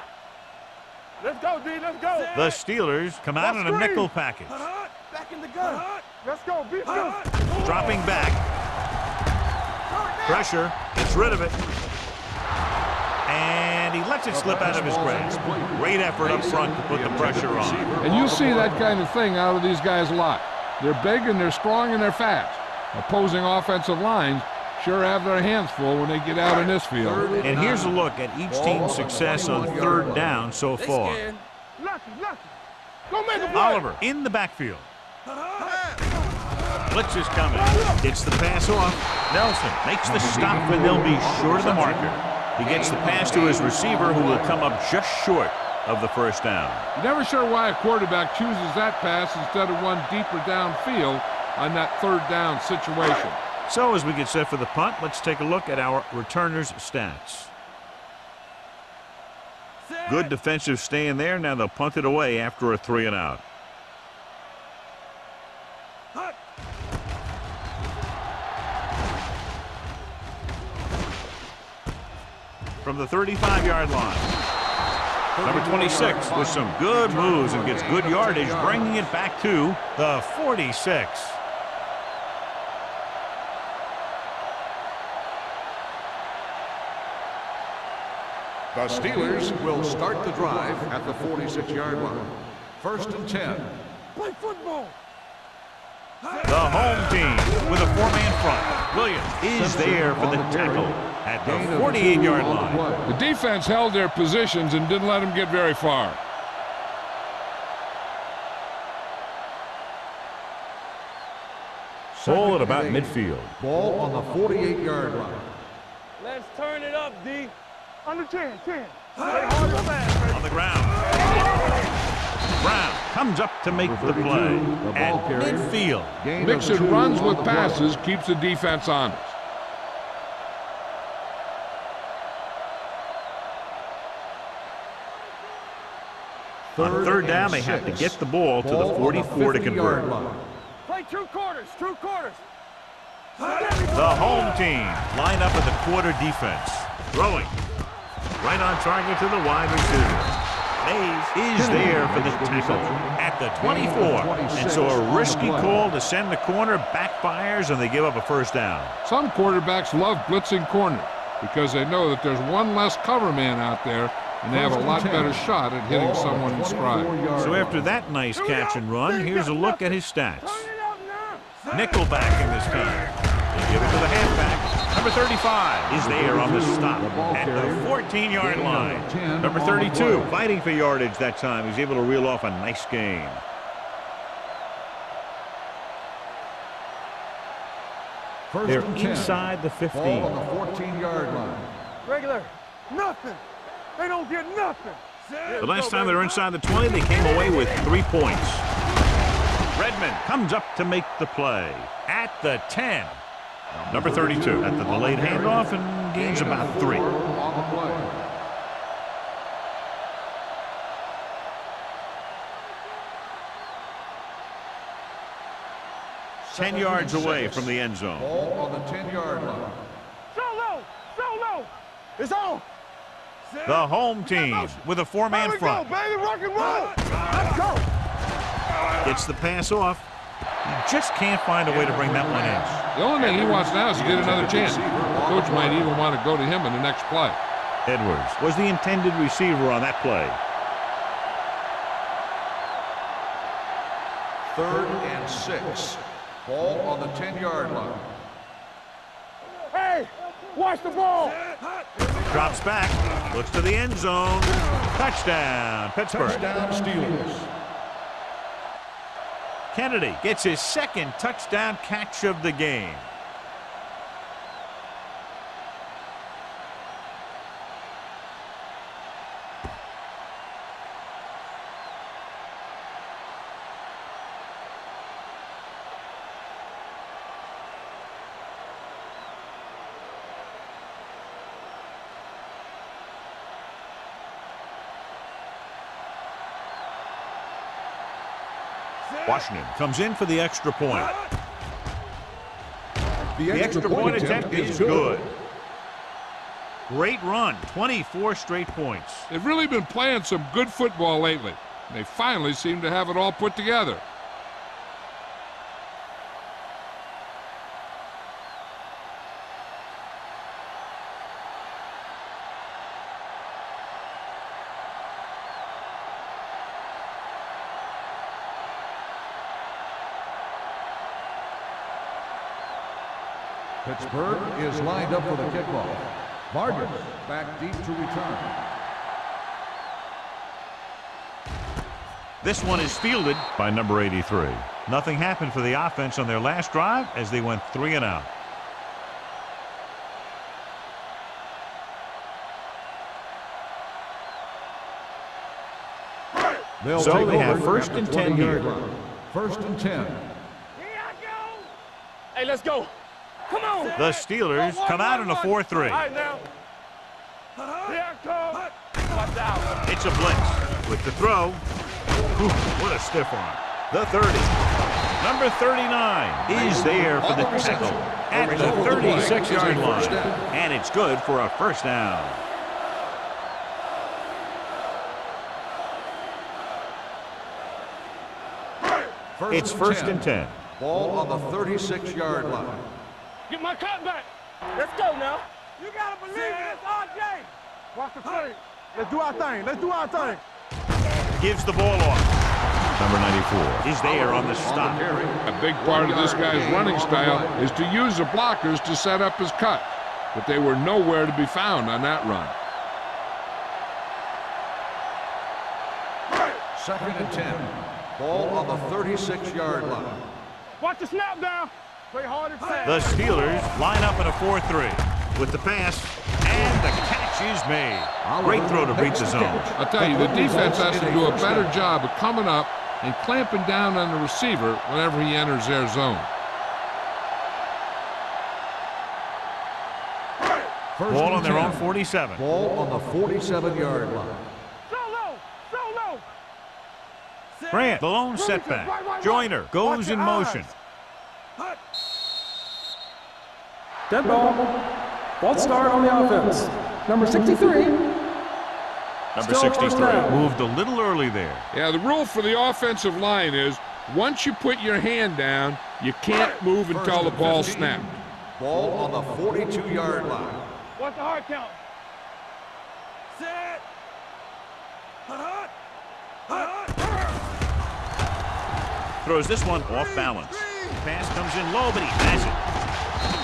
Let's go, D. Let's go. The Steelers come out in a nickel package. Back in the gun. Let's go. Beat this. Dropping back. Pressure. Gets rid of it. And he lets it slip out of his grasp. Great effort up front to put the pressure on. And you see that kind of thing out of these guys a lot. They're big and they're strong and they're fast. Opposing offensive lines sure have their hands full when they get out in this field. And here's a look at each team's success on third down so far. Lucky. Go make a play. Oliver in the backfield. Blitz is coming. Gets the pass off. Nelson makes the stop, and they'll be short of the marker. He gets the pass to his receiver, who will come up just short of the first down. You're never sure why a quarterback chooses that pass instead of one deeper downfield on that third down situation. So as we get set for the punt, let's take a look at our returners' stats. Good defensive stand there. Now they'll punt it away after a 3 and out. From the 35-yard line. Number 26 with some good moves and gets good yardage, bringing it back to the 46. The Steelers will start the drive at the 46-yard line. 1st and 10. Play football. The home team with a 4-man front. Williams is there for the tackle at the 48-yard line. The defense held their positions and didn't let them get very far. Ball at about midfield. Ball on the 48-yard line. Let's turn it up, D. Under 10. Play hard and fast, baby. On the ground. Brown comes up to make the play at midfield. Mixing runs with passes keeps the defense honest. On third down, they have to get the ball to the 44 to convert. Play 2 quarters. The home team line up in the quarter defense. Throwing. Right on target to the wide receiver. Mays is there for the tackle at the 24. And so a risky call to send the corner backfires, and they give up a first down. Some quarterbacks love blitzing corners because they know that there's one less cover man out there, and they have a lot better shot at hitting someone in stride. So after that nice catch and run, here's a look at his stats. Nickelback in this time. They give it to the halfback. Number 35 is there on the stop at the 14-yard line. Number 32 fighting for yardage that time. He's able to reel off a nice gain. They're inside the 15. Ball on the 14-yard line. Regular. Nothing. They don't get nothing. The last time they were inside the 20, they came away with 3 points. Redmond comes up to make the play at the 10. Number 32 at the delayed handoff and gains about 3. On the play. Ten yards away from the end zone. Ball on the 10-yard line. Solo. It's on. The home team with a 4-man front. Go, baby. Rock and roll. Let's go. Gets the pass off. He just can't find a way to bring that one in. The only thing he wants now is to get another chance. The coach might even want to go to him in the next play. Edwards was the intended receiver on that play. 3rd and 6. Ball on the 10-yard line. Hey, watch the ball. Drops back, looks to the end zone. Touchdown, Pittsburgh. Touchdown, Steelers. Kennedy gets his 2nd touchdown catch of the game. Washington comes in for the extra point. The extra point attempt is good. Great run, 24 straight points. They've really been playing some good football lately. They finally seem to have it all put together. Pittsburgh is lined up for the kickoff. Vargas back deep to return. This one is fielded by number 83. Nothing happened for the offense on their last drive as they went 3 and out. So they have first and 10 here. First and 10. Hey, let's go. Come on. The Steelers come out in a 4-3. All right, now. Here I come. Watch out. It's a blitz with the throw. Whew, what a stiff arm. The 30. Number 39 is there for the tackle at the 36-yard line. And it's good for a first down. It's first and 10. Ball on the 36-yard line. Get my cut back. Let's go now. You got to believe it. It's RJ. Watch the play. Let's do our thing. Let's do our thing. Gives the ball off. Number 94 is there on the stop. A big part of this guy's running style is to use the blockers to set up his cut. But they were nowhere to be found on that run. Second and 10. Ball on the 36-yard line. Watch the snap down. Play hard and fast. The Steelers line up in a 4-3 with the pass, and the catch is made. Great throw to beat the zone. I'll tell you, the defense has to do a better job of coming up and clamping down on the receiver whenever he enters their zone. Ball on their own 47. Ball on the 47-yard line. Solo. Grant, the lone setback. Joyner goes in motion. Dead ball. False start on the offense. Number 63. Number Still 63 first down. moved a little early there. Yeah, the rule for the offensive line is once you put your hand down, you can't move until the ball snapped. Ball on the 42-yard line. Watch the hard count. Set. Throws this one off balance. Pass comes in low, but he has it.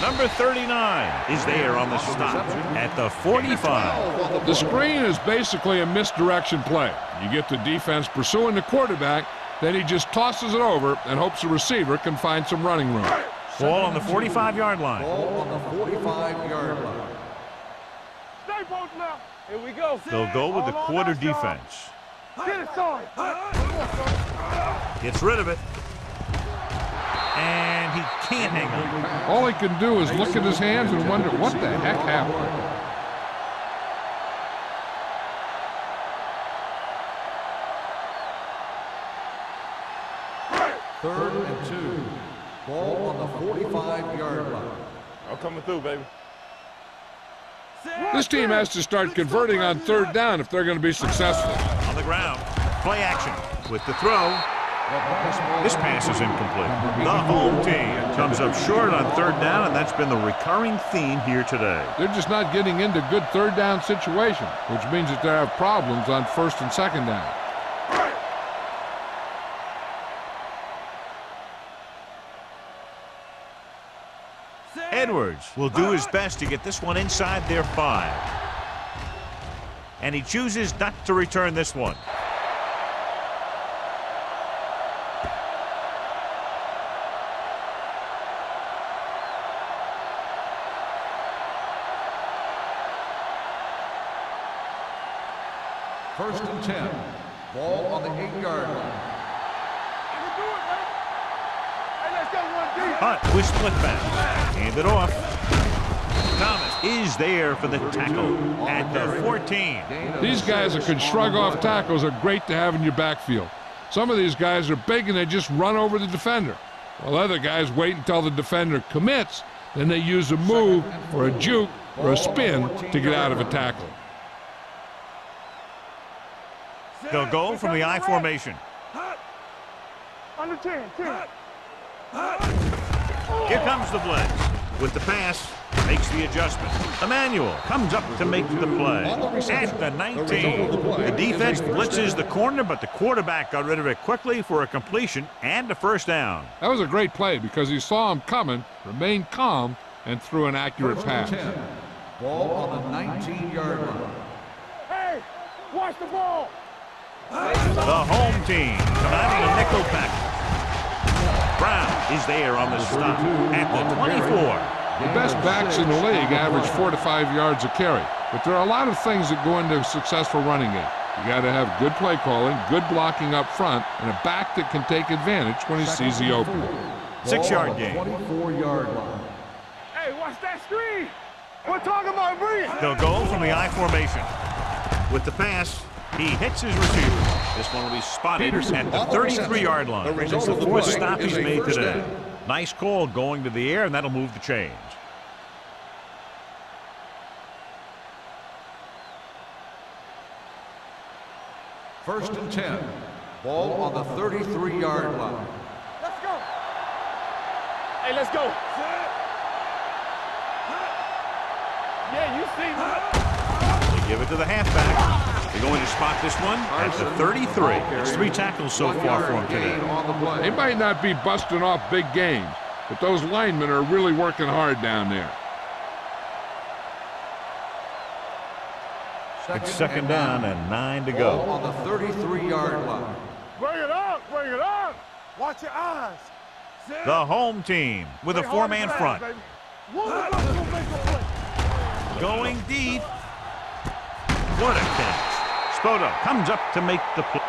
Number 39 is there on the stop at the 45. The screen is basically a misdirection play. You get the defense pursuing the quarterback, then he just tosses it over and hopes the receiver can find some running room. Ball on the 45-yard line. Ball on the 45-yard line. Stay post now. Here we go. They'll go with the quarter defense. Get it, son. Gets rid of it. And he can't hang on. All he can do is look at his hands and wonder what the heck happened. Third and 2. Ball on the 45-yard line. I'm coming through, baby. This team has to start converting on third down if they're going to be successful. On the ground. Play action with the throw. This pass is incomplete. The home team comes up short on third down, and that's been the recurring theme here today. They're just not getting into good third down situations, which means that they have problems on first and second down. Edwards will do his best to get this one inside their 5. And he chooses not to return this one. First and 10. Ball on the 8-yard line. I can do it, baby. Hey, let's go one deep. Hunt with split back. Hand it off. Thomas is there for the tackle at the 14. These guys that can shrug off tackles are great to have in your backfield. Some of these guys are big and they just run over the defender. While other guys wait until the defender commits, then they use a move or a juke or a spin to get out of a tackle. They'll go from the I formation. Under 10, 10. Here comes the blitz. With the pass, makes the adjustment. Emmanuel comes up to make the play. At the 19. The defense blitzes the corner, but the quarterback got rid of it quickly for a completion and a first down. That was a great play because he saw him coming, remained calm, and threw an accurate pass. Ball on the 19-yard line. Hey, watch the ball. The home team commanding a nickel package. Brown is there on the stop at the 24. The best backs in the league average 4 to 5 yards a carry, but there are a lot of things that go into a successful running game. You got to have good play calling, good blocking up front, and a back that can take advantage when he sees the opening. 6-yard gain. 24-yard line. Hey, watch that screen. We're talking about brilliant. They'll go from the I formation. With the pass, he hits his receiver. This one will be spotted at the 33-yard line. It's the fourth stop he's made today. Nice call going to the air, and that'll move the chains. First and 10. Ball on the 33-yard line. Let's go. Hey, let's go. Yeah, you see me. They give it to the halfback. They're going to spot this one at the 33. It's 3 tackles so far for him today. They might not be busting off big games, but those linemen are really working hard down there. It's second down and 9 to go. Ball on the 33-yard line. Bring it up, bring it up. Watch your eyes. The home team with a 4-man front. One of us will make a play. Going deep. What a catch. Spoto comes up to make the play.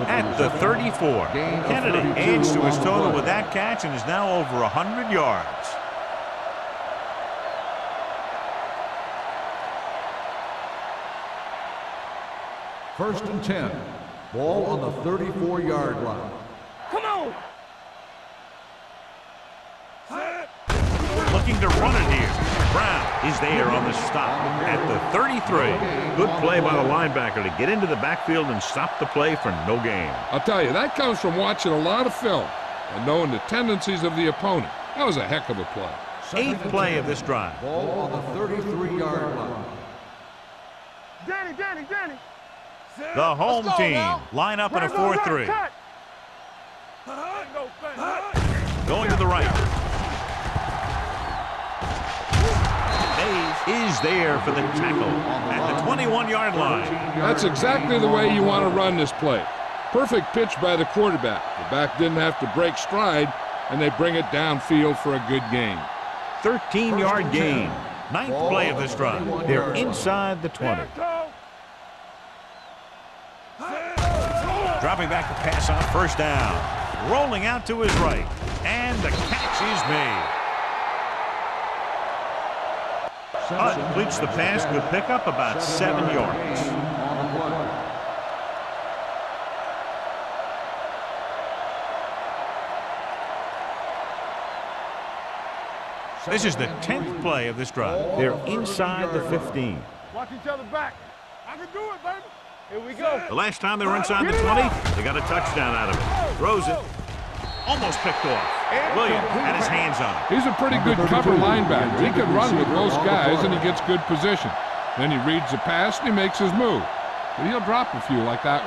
At the 34. Kennedy adds to his total with that catch and is now over 100 yards. First and 10. Ball on the 34-yard line. Come on. Looking to run it here. Brown is there on the stop at the 33. Good play by the linebacker to get into the backfield and stop the play for no gain. I'll tell you, that comes from watching a lot of film and knowing the tendencies of the opponent. That was a heck of a play. 8th play of this drive. Ball on the 33-yard line. Danny. The home team line up in a 4-3. Going to the right. Mays is there for the tackle at the 21-yard line. That's exactly the way you want to run this play. Perfect pitch by the quarterback. The back didn't have to break stride, and they bring it downfield for a good gain. 13-yard gain. 9th play of this drive. They're inside the 20. Dropping back to pass on first down. Rolling out to his right. And the catch is made. Hutt completes the pass. Good pickup, about 7 yards. This is the 10th play of this drive. They're inside the 15. Watch each other back. I can do it, baby. Here we go. The last time they were inside the 20, they got a touchdown out of it. Throws it. Almost picked off. Williams had his hands on it. He's a pretty good cover linebacker. He can run with most guys, and he gets good position. Then he reads the pass, and he makes his move. But he'll drop a few like that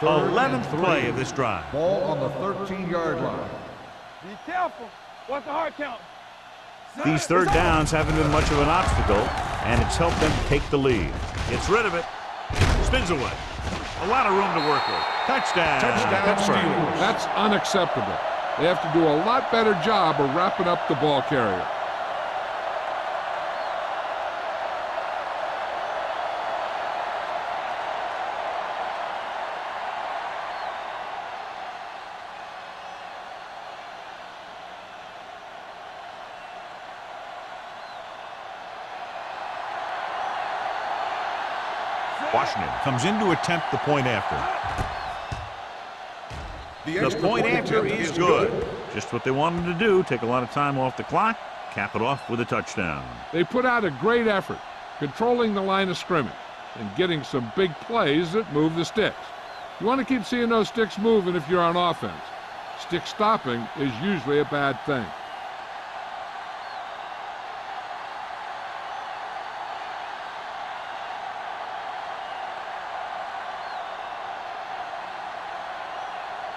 one. 11th play of this drive. Ball on the 13-yard line. Be careful. What's the hard count? These third downs haven't been much of an obstacle, and it's helped them take the lead. Gets rid of it. Spins away. A lot of room to work with. Touchdown. Steelers. That's unacceptable. They have to do a lot better job of wrapping up the ball carrier. Washington comes in to attempt the point after. The point after is good. Just what they wanted to do, take a lot of time off the clock, cap it off with a touchdown. They put out a great effort, controlling the line of scrimmage and getting some big plays that move the sticks. You want to keep seeing those sticks moving if you're on offense. Stick stopping is usually a bad thing.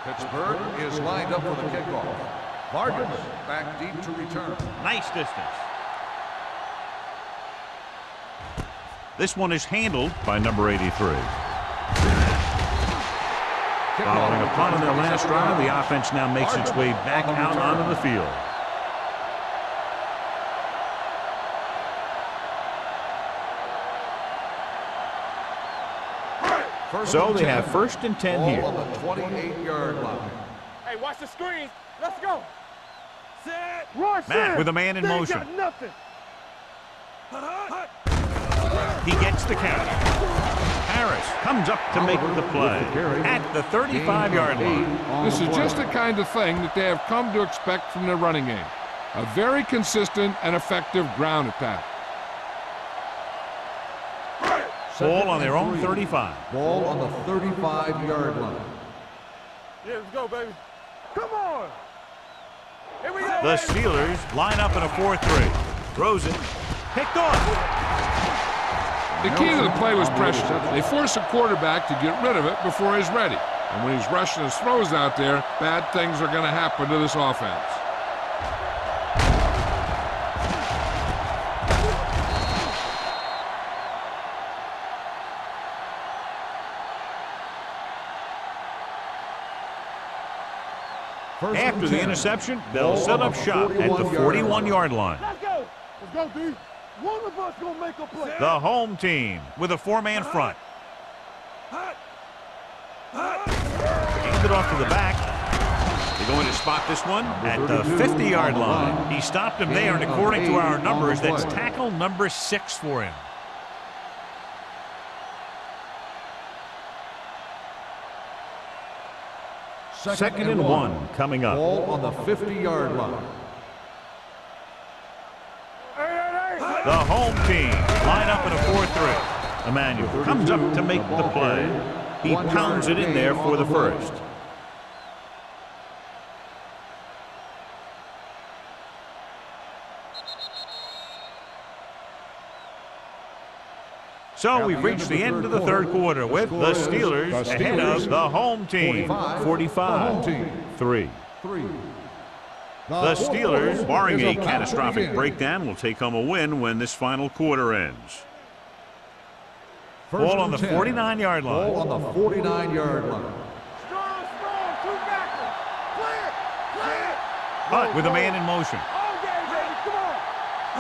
Pittsburgh is lined up for the kickoff. Vargas back deep to return. Nice distance. This one is handled by number 83. Following a punt on their last drive, the offense now makes its way back out onto the field. So they have 1st and 10 here. On the 28-yard line. Hey, watch the screen. Let's go. Set. Matt with a man in motion. Got nothing. He gets the count. Harris comes up to make the play at the 35-yard line. This is just the kind of thing that they have come to expect from their running game. A very consistent and effective ground attack. Ball on their own 35. Ball on the 35-yard line. Yeah, let's go, baby. Come on. Here we go. The Steelers line up in a 4-3. Throws it. Picked off. The key to the play was pressure. They force a quarterback to get rid of it before he's ready. And when he's rushing his throws out there, bad things are going to happen to this offense. After the interception, they'll set up shop at the 41-yard line. Let's go. Let's go, D. One of us gonna make a play. The home team with a 4-man front. Hand it off to the back. They're going to spot this one at the 50-yard line. He stopped him there, and according to our numbers, that's tackle number 6 for him. Second and 1 coming up. Ball on the 50-yard line. The home team line up in a 4-3. Emmanuel comes up to make the play. He pounds it in there for the first. So we've reached the end of the third quarter with the Steelers ahead of the home team, 45-3. The Steelers, barring a catastrophic breakdown, will take home a win when this final quarter ends. Ball on the 49-yard line. Ball on the 49-yard line. Strong, two backers. Clear. Hunt with a man in motion. All game, baby. Come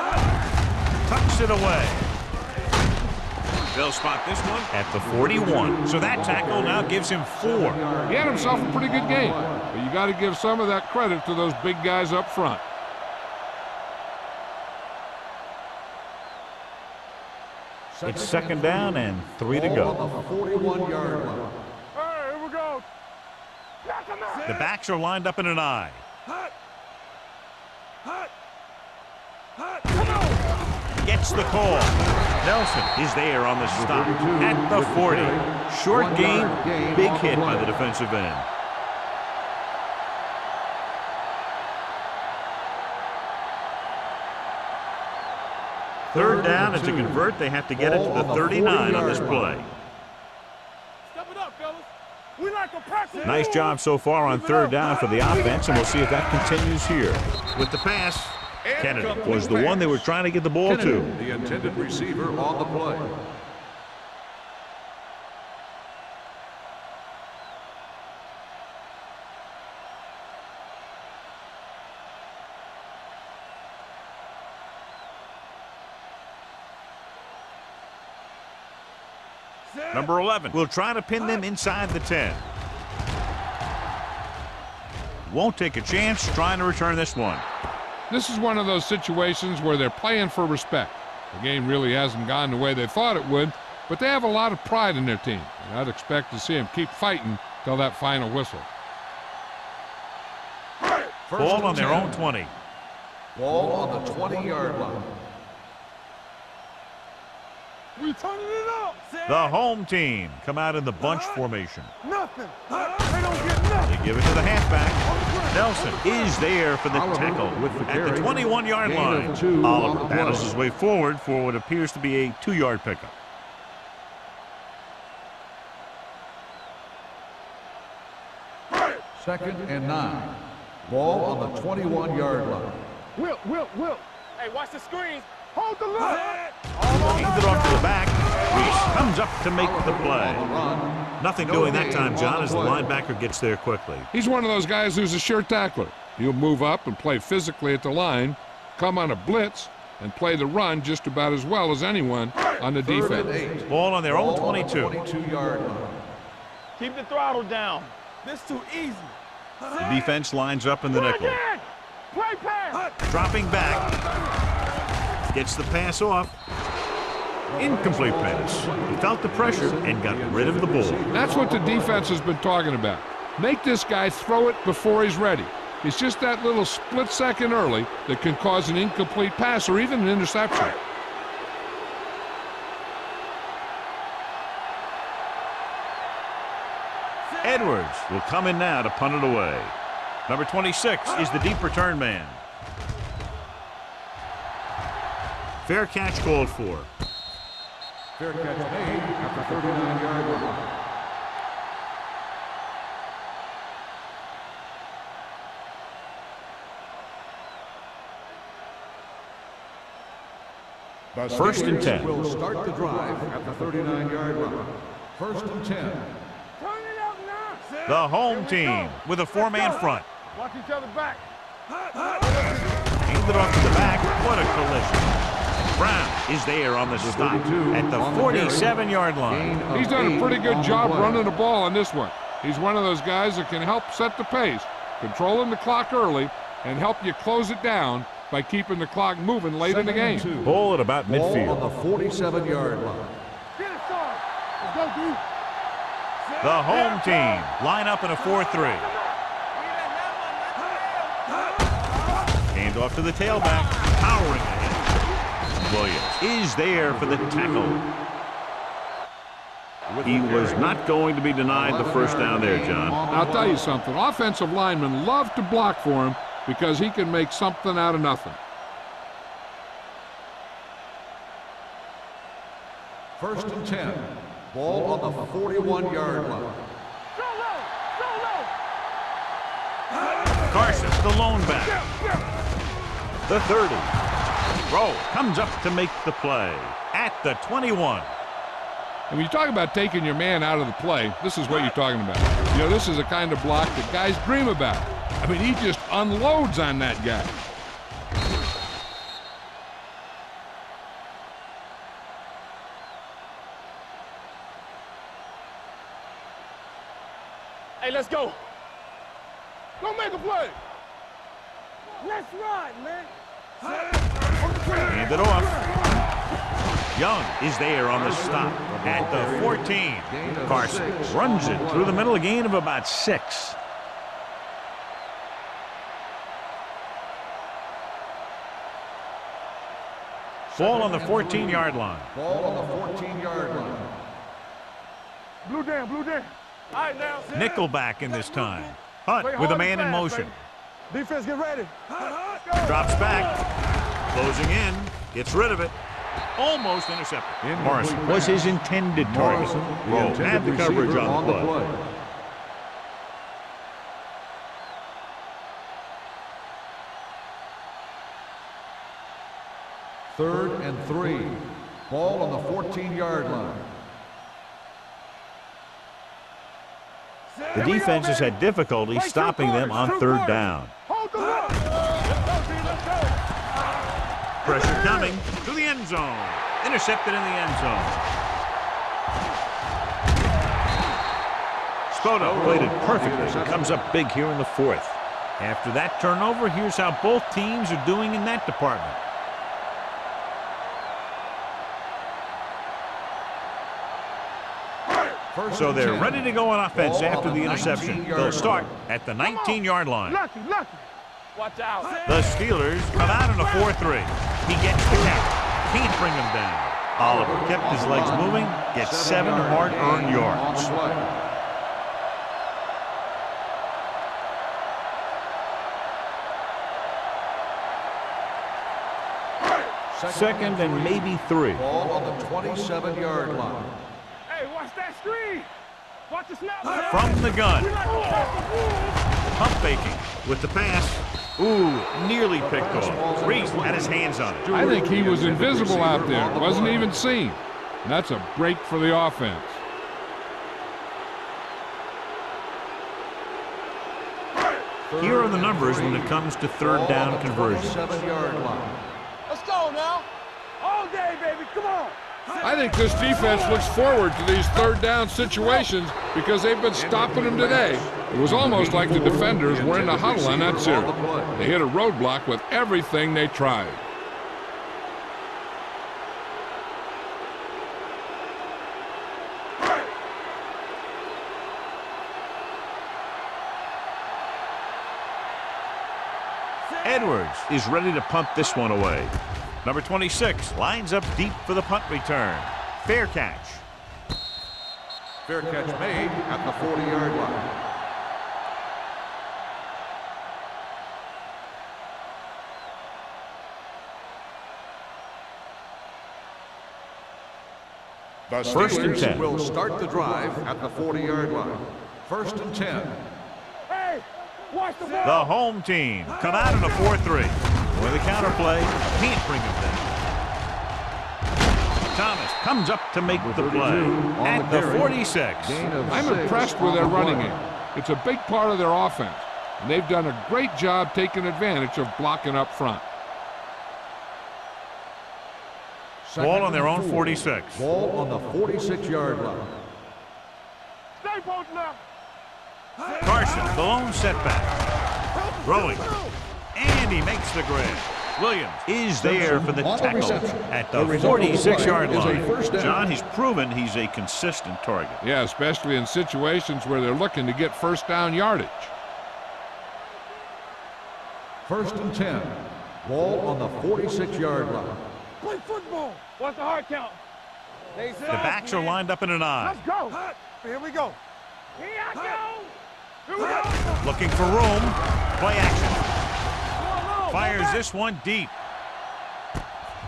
on. Tucks it away. They'll spot this one at the 41. So that tackle now gives him 4. He had himself a pretty good game, but you got to give some of that credit to those big guys up front. It's second down and 3 to go. On the 41-yard line. All right, here we go. The backs are lined up in an I. Gets the call. Nelson is there on the stop at the 40. Short gain, big hit by the defensive end. Third down, and to convert, they have to get it to the 39 on this play. Step it up, fellas. We like a practice. Nice job so far on third down for the offense, and we'll see if that continues here. With the pass, Kennedy was the one they were trying to get the ball to. The intended receiver on the play. Number 11 will try to pin them inside the 10. Won't take a chance trying to return this one. This is one of those situations where they're playing for respect. The game really hasn't gone the way they thought it would, but they have a lot of pride in their team, and I'd expect to see them keep fighting till that final whistle. Ball on their own 20. Ball on the 20-yard line. We turning it up. The home team come out in the bunch formation. Nothing. They don't get nothing. They give it to the halfback. Nelson is there for the tackle at the 21-yard line. Oliver battles his way forward for what appears to be a 2-yard pickup. Second and 9. Ball on the 21-yard line. Will. Hey, watch the screens. Hold the line. Hands it off to the back. Reese comes up to make the play. Nothing doing that time, John, as the linebacker gets there quickly. He's one of those guys who's a sure tackler. He'll move up and play physically at the line, come on a blitz, and play the run just about as well as anyone on the defense. Ball on their own 22. 22-yard line. Keep the throttle down. This too easy. The defense lines up in the nickel. Play pass. Dropping back. Gets the pass off. Incomplete pass. He felt the pressure and got rid of the ball. That's what the defense has been talking about. Make this guy throw it before he's ready. It's just that little split second early that can cause an incomplete pass or even an interception. Edwards will come in now to punt it away. Number 26 is the deep return man. Fair catch called for. Fair catch made after 39-yard line. The First and 10. will start the drive at the 39-yard line. First and 10. Turn it up now. The home team with a 4-man front. Watch each other back. Aimed it off to the back. What a collision. Brown is there on the stop at the 47-yard line. He's done a pretty good job running the ball on this one. He's one of those guys that can help set the pace, controlling the clock early, and help you close it down by keeping the clock moving late in the game. Ball at about Ball midfield. on the 47-yard line. Get it, son. Let's go, D. The home team line up in a 4-3. Hand off to the tailback, powering ahead. Williams is there for the tackle. He was not going to be denied the first down there, John. I'll tell you something. Offensive linemen love to block for him because he can make something out of nothing. First and 10. Ball on the 41-yard line. Carson, the lone back. The 30. Rowe comes up to make the play at the 21. And when you talk about taking your man out of the play, this is what you're talking about. You know, this is the kind of block that guys dream about. I mean, he just unloads on that guy. Hey, let's go. Go make a play. Let's ride, man. Hand it off. Young is there on the stop at the 14. Carson runs it through the middle, a gain of about 6. Ball on the 14-yard line. Ball on the 14-yard line. Blue down. All right, now. Nickelback in this time. Hunt with a man in motion. Defense, get ready. Drops back. Closing in. Gets rid of it. Almost intercepted. Morrison was his intended target. Rowe had the coverage on the play. Third and 3. Ball on the 14-yard line. The defense has had difficulty stopping them on 3rd down. Hold the line. Pressure coming to the end zone. Intercepted in the end zone. Spoto played it perfectly. Comes up big here in the 4th. After that turnover, here's how both teams are doing in that department. So they're ready to go on offense after the interception. They'll start at the 19-yard line. Lucky. Watch out. The Steelers come out in a 4-3. He gets the catch. Can't bring him down. Oliver kept his legs moving, gets 7 hard-earned yards. Second and maybe 3. Ball on the 27-yard line. Hey, watch that screen. Watch the snap. From the gun. Pump faking with the pass. Ooh, nearly picked off. Reese had his hands on it. I think he was invisible out there. Wasn't even seen. And that's a break for the offense. Here are the numbers when it comes to third down conversions. 27-yard line. Let's go now. All day, baby. Come on. I think this defense looks forward to these third down situations because they've been stopping them today. It was almost like the defenders were in a huddle on that series. They hit a roadblock with everything they tried. Edwards is ready to punt this one away. Number 26 lines up deep for the punt return. Fair catch. Fair catch made at the 40-yard line. The First and 10. Steelers will start the drive at the 40-yard line. First and 10. Hey, watch the ball. The home team come out in a 4-3. With a counter play, can't bring him down. Thomas comes up to make the play at the 46. I'm impressed with their running game. It's a big part of their offense, and they've done a great job taking advantage of blocking up front. Ball on their own 46. Ball on the 46-yard line. Stay posted now. Carson, the lone setback. Throwing. And he makes the grab. Williams is there for the tackle at the 46-yard line. John, he's proven he's a consistent target. Yeah, especially in situations where they're looking to get first down yardage. First and 10. Ball on the 46-yard line. Play football. What's the hard count? The backs are lined up in an eye. Let's go. Here we go. Here I go. Here we go. Looking for room. Play action. Fires this one deep.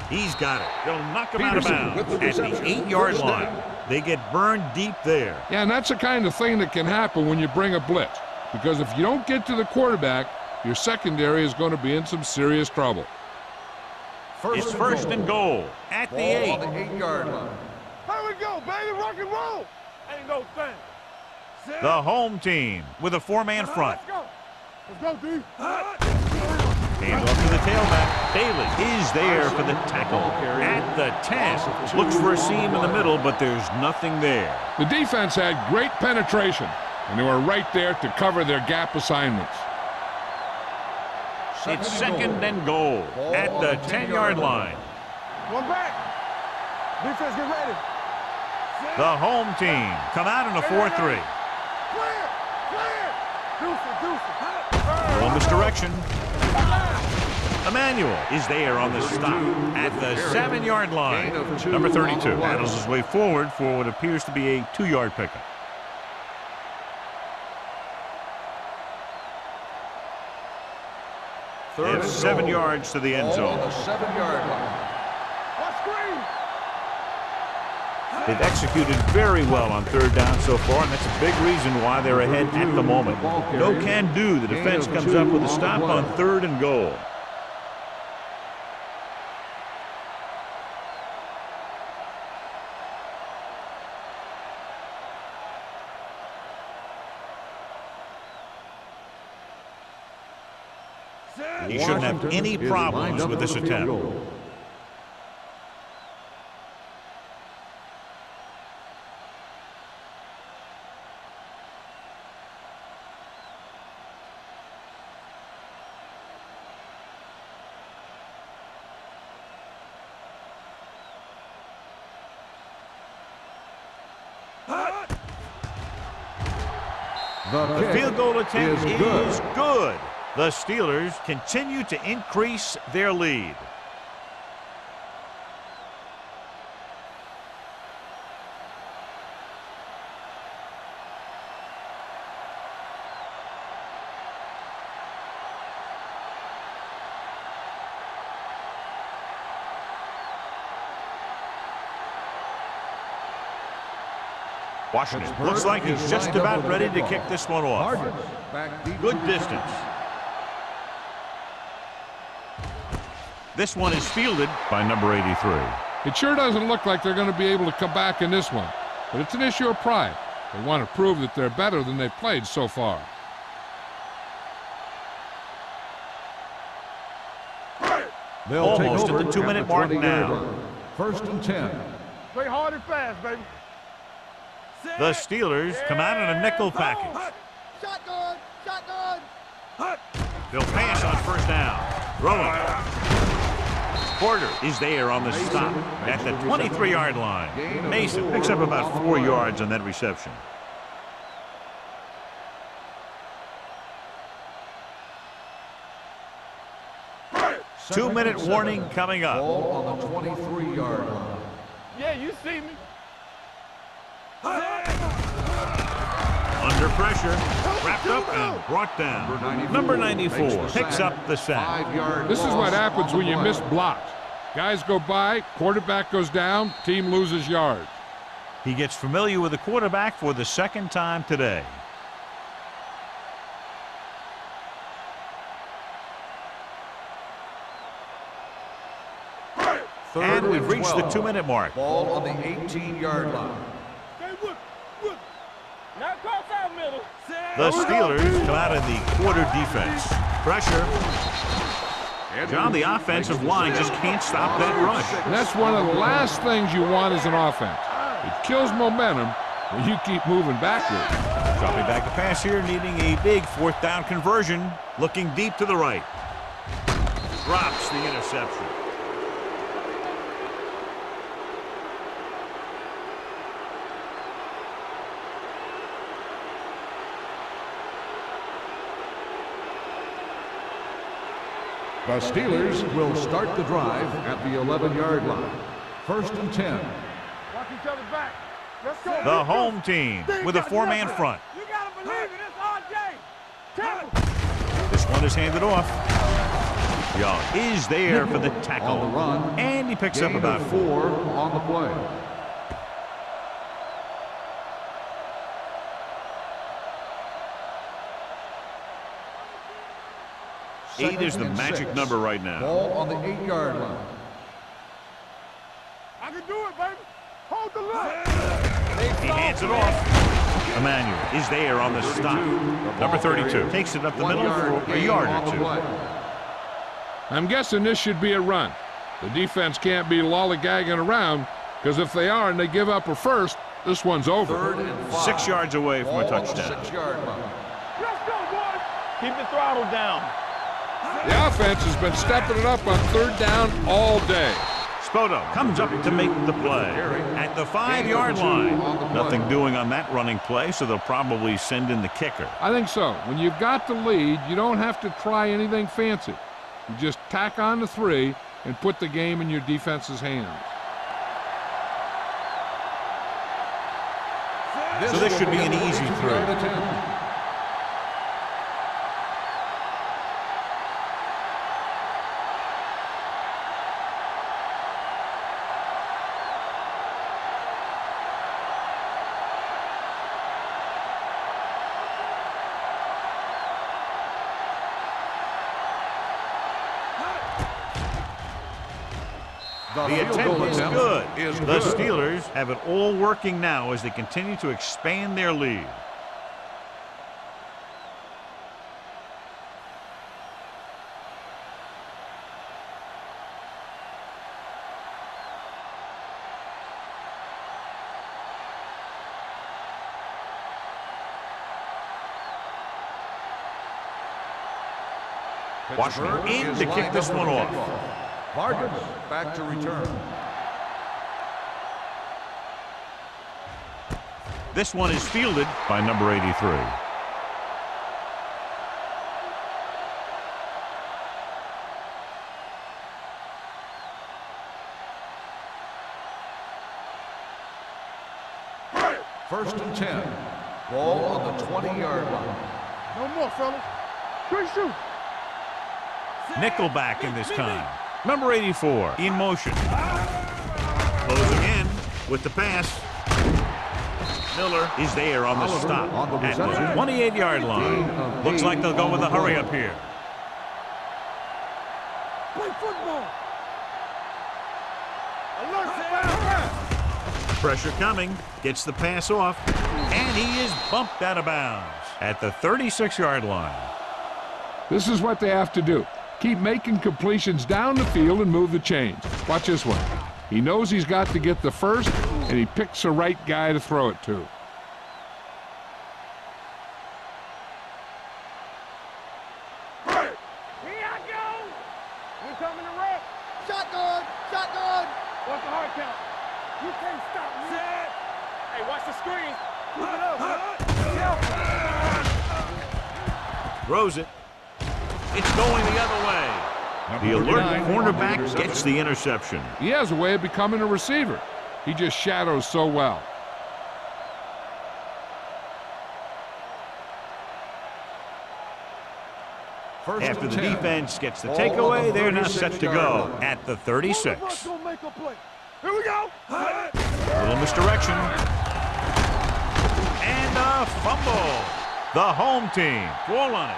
He's got it. They'll knock him out of bounds at the 8-yard line. They get burned deep there. Yeah, and that's the kind of thing that can happen when you bring a blitz. Because if you don't get to the quarterback, your secondary is going to be in some serious trouble. It's first and goal at the 8. On the 8-yard line. Here we go, baby. Rock and roll. Ain't no thing. The home team with a 4-man front. Let's go. Let's go, D. Hands off to the tailback. Bailey is there for the tackle at the 10. Looks for a seam in the middle, but there's nothing there. The defense had great penetration, and they were right there to cover their gap assignments. It's second and goal at the 10-yard line. One back. Defense, get ready. The home team come out in a 4-3. Clear. Clear. Little misdirection. Emmanuel is there on the stop at the 7-yard line. Number 32 battles his way forward for what appears to be a 2-yard pickup. They have 7 yards to the end zone. On the 7-yard line. They've executed very well on third down so far, and that's a big reason why they're ahead at the moment. No can do. The defense comes up with a stop on 3rd and goal. He shouldn't have any problems with this attempt. The field goal attempt is good. The Steelers continue to increase their lead. Washington looks like he's just about ready to kick this one off. Good distance. This one is fielded by number 83. It sure doesn't look like they're going to be able to come back in this one, but it's an issue of pride. They want to prove that they're better than they've played so far. Almost at the 2-minute mark now. 1st and 10. Play hard and fast, baby. The Steelers come out in a nickel package. Shotgun! Shotgun! They'll pass on 1st down. Throwing. Porter is there on the stop at the 23-yard line. Mason picks up about 4 yards on that reception. Two-minute warning coming up. Ball on the 23-yard line. Yeah, you see me. Under pressure, wrapped up and brought down. Number 94 picks up the sack. 5-yard This is what loss happens on when the you play. miss blocks. Guys go by, quarterback goes down, team loses yards. He gets familiar with the quarterback for the 2nd time today. And we've reached the 2-minute mark. Ball on the 18-yard line. Now cross out middle. The Steelers come out of the quarter defense. Pressure. John, the offensive line just can't stop that rush. And that's one of the last things you want as an offense. It kills momentum when you keep moving backwards. Dropping back to pass here, needing a big 4th down conversion. Looking deep to the right. Drops the interception. The Steelers will start the drive at the 11-yard line. 1st and 10. Watch each other back. Let's go. The home team with a 4-man front. You gotta believe it. It's RJ. Temple. This one is handed off. Young is there for the tackle. On the run. And he picks up Gain about of 4. 4 on the play. Eight is the Second and magic 6. number right now. Ball on the 8-yard line. I can do it, baby. Hold the line. He hands it off. Emmanuel is there on the stop. Number 32 takes it up the middle for a yard or 2. I'm guessing this should be a run. The defense can't be lollygagging around, because if they are and they give up a first, this one's over. 3rd and 5. 6 yards away from a Ball on the touchdown. 6-yard line. Let's go, boys. Keep the throttle down. The offense has been stepping it up on 3rd down all day. Spoto comes up to make the play at the 5-yard line. Nothing doing on that running play, so they'll probably send in the kicker. I think so. When you've got the lead, you don't have to try anything fancy. You just tack on the 3 and put the game in your defense's hands. So this should be an easy throw. The attempt is good. The Steelers have it all working now as they continue to expand their lead. Washington in to kick this one off. Vargas back to return. This one is fielded by number 83. First and 10. Ball on the 20-yard line. No more, fellas. Great shoot. Nickelback in this time. Number 84 in motion. Closing in with the pass. Miller is there on the stop at the 28-yard line. Looks like they'll go with a hurry up here. Play football. Alert. Pressure coming. Gets the pass off. And he is bumped out of bounds at the 36-yard line. This is what they have to do. Keep making completions down the field and move the chains. Watch this one. He knows he's got to get the first, and he picks the right guy to throw it to. Here I go. You coming to wreck? Shotgun. Shotgun. What's the hard count? You can't stop me. Hey, watch the screen. Keep it up. Throws it. It's going the other way. The alert cornerback gets the interception. He has a way of becoming a receiver. He just shadows so well. After the defense gets the takeaway, they're now set to go at the 36. Here we go. Little misdirection. And a fumble. The home team fall on it.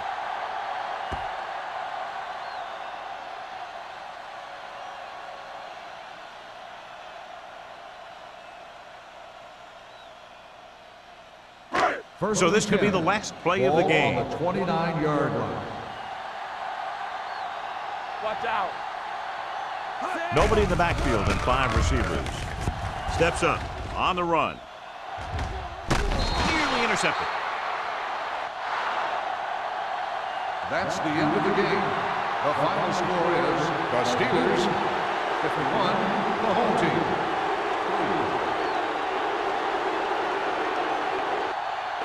So this could be the last play of the game. On the 29-yard line. Watch out. Nobody in the backfield and 5 receivers. Steps up on the run. Nearly intercepted. That's the end of the game. The final score is the Steelers 51, the home team.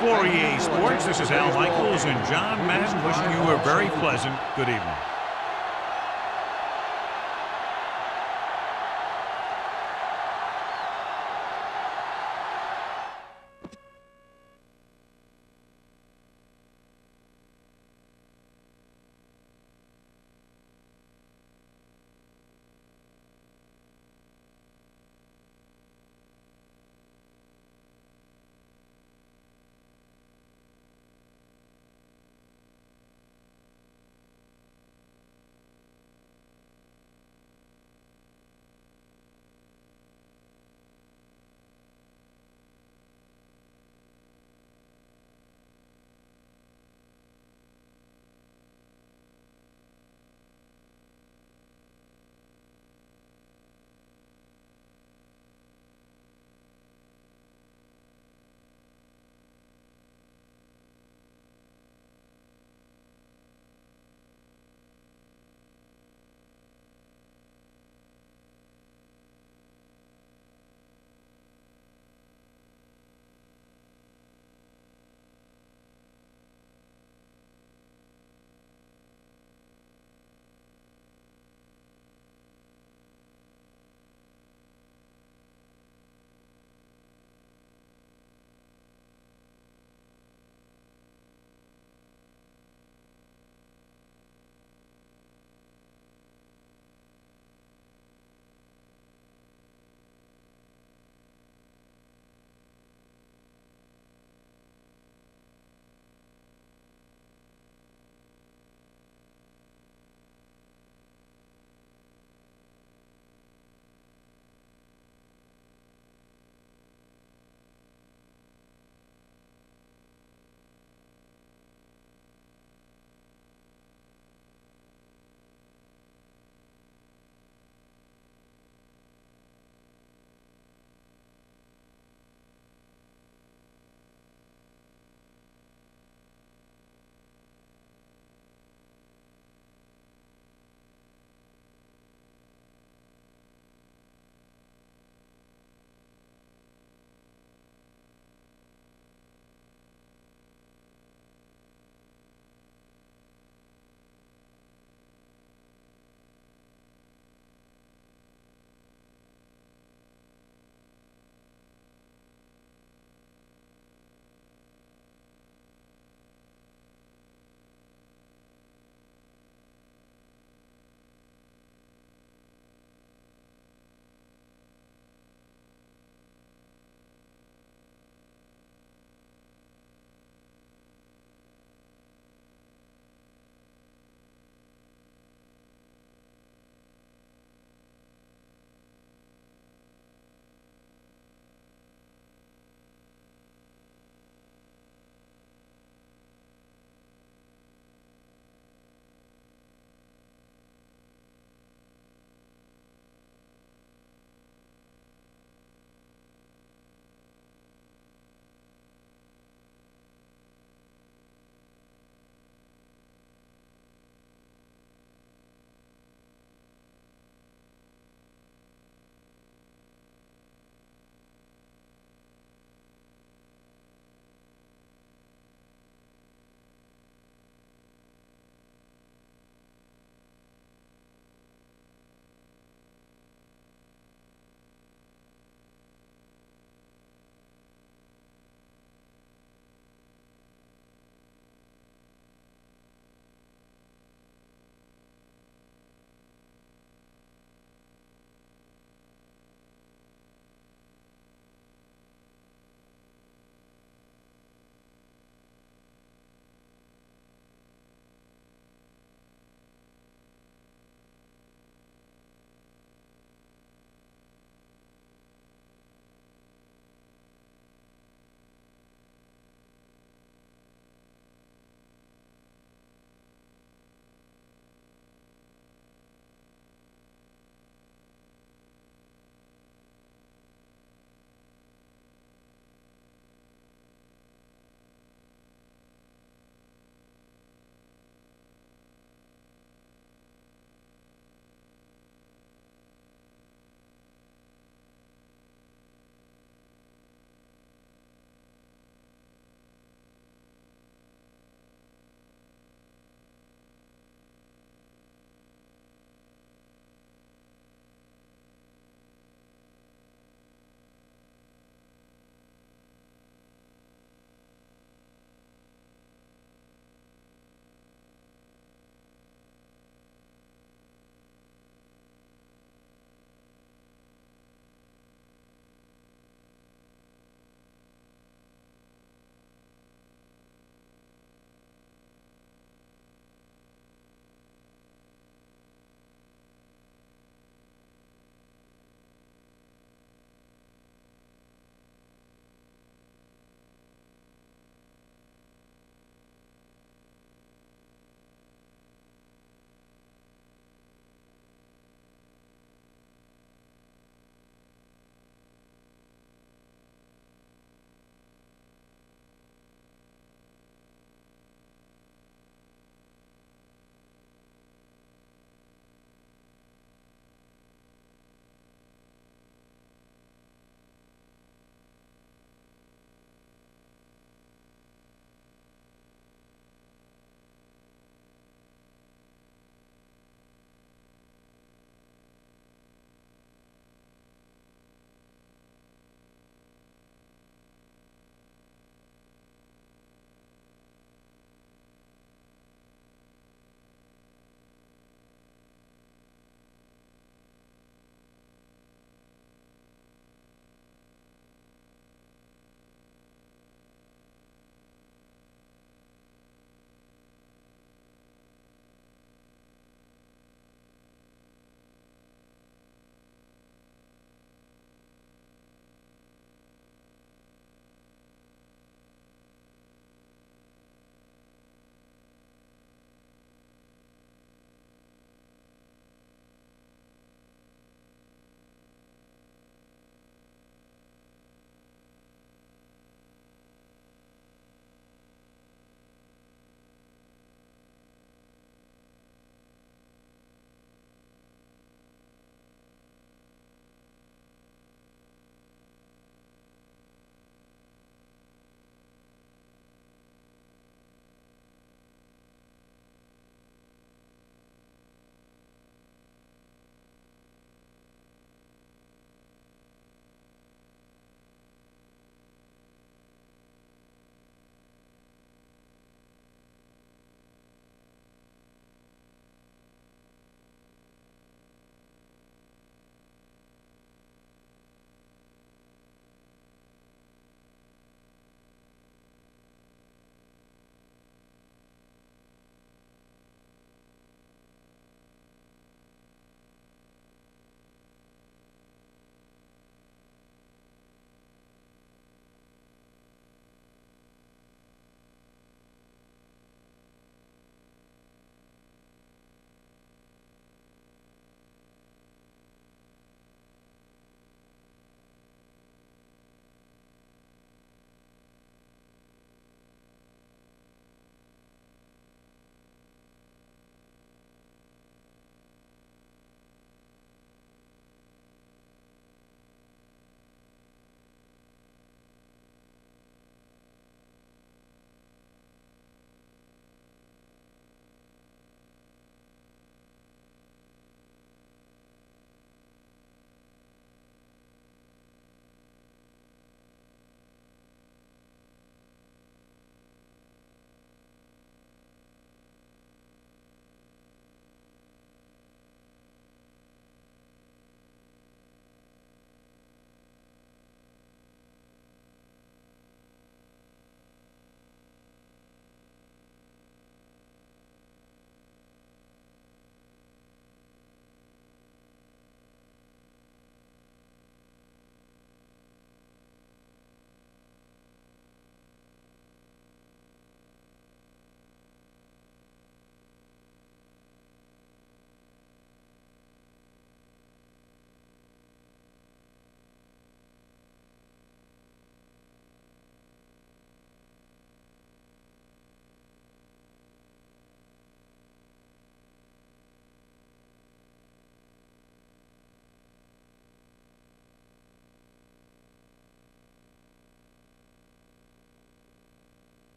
For EA Sports, this is Al Michaels and John Madden wishing you a very pleasant good evening.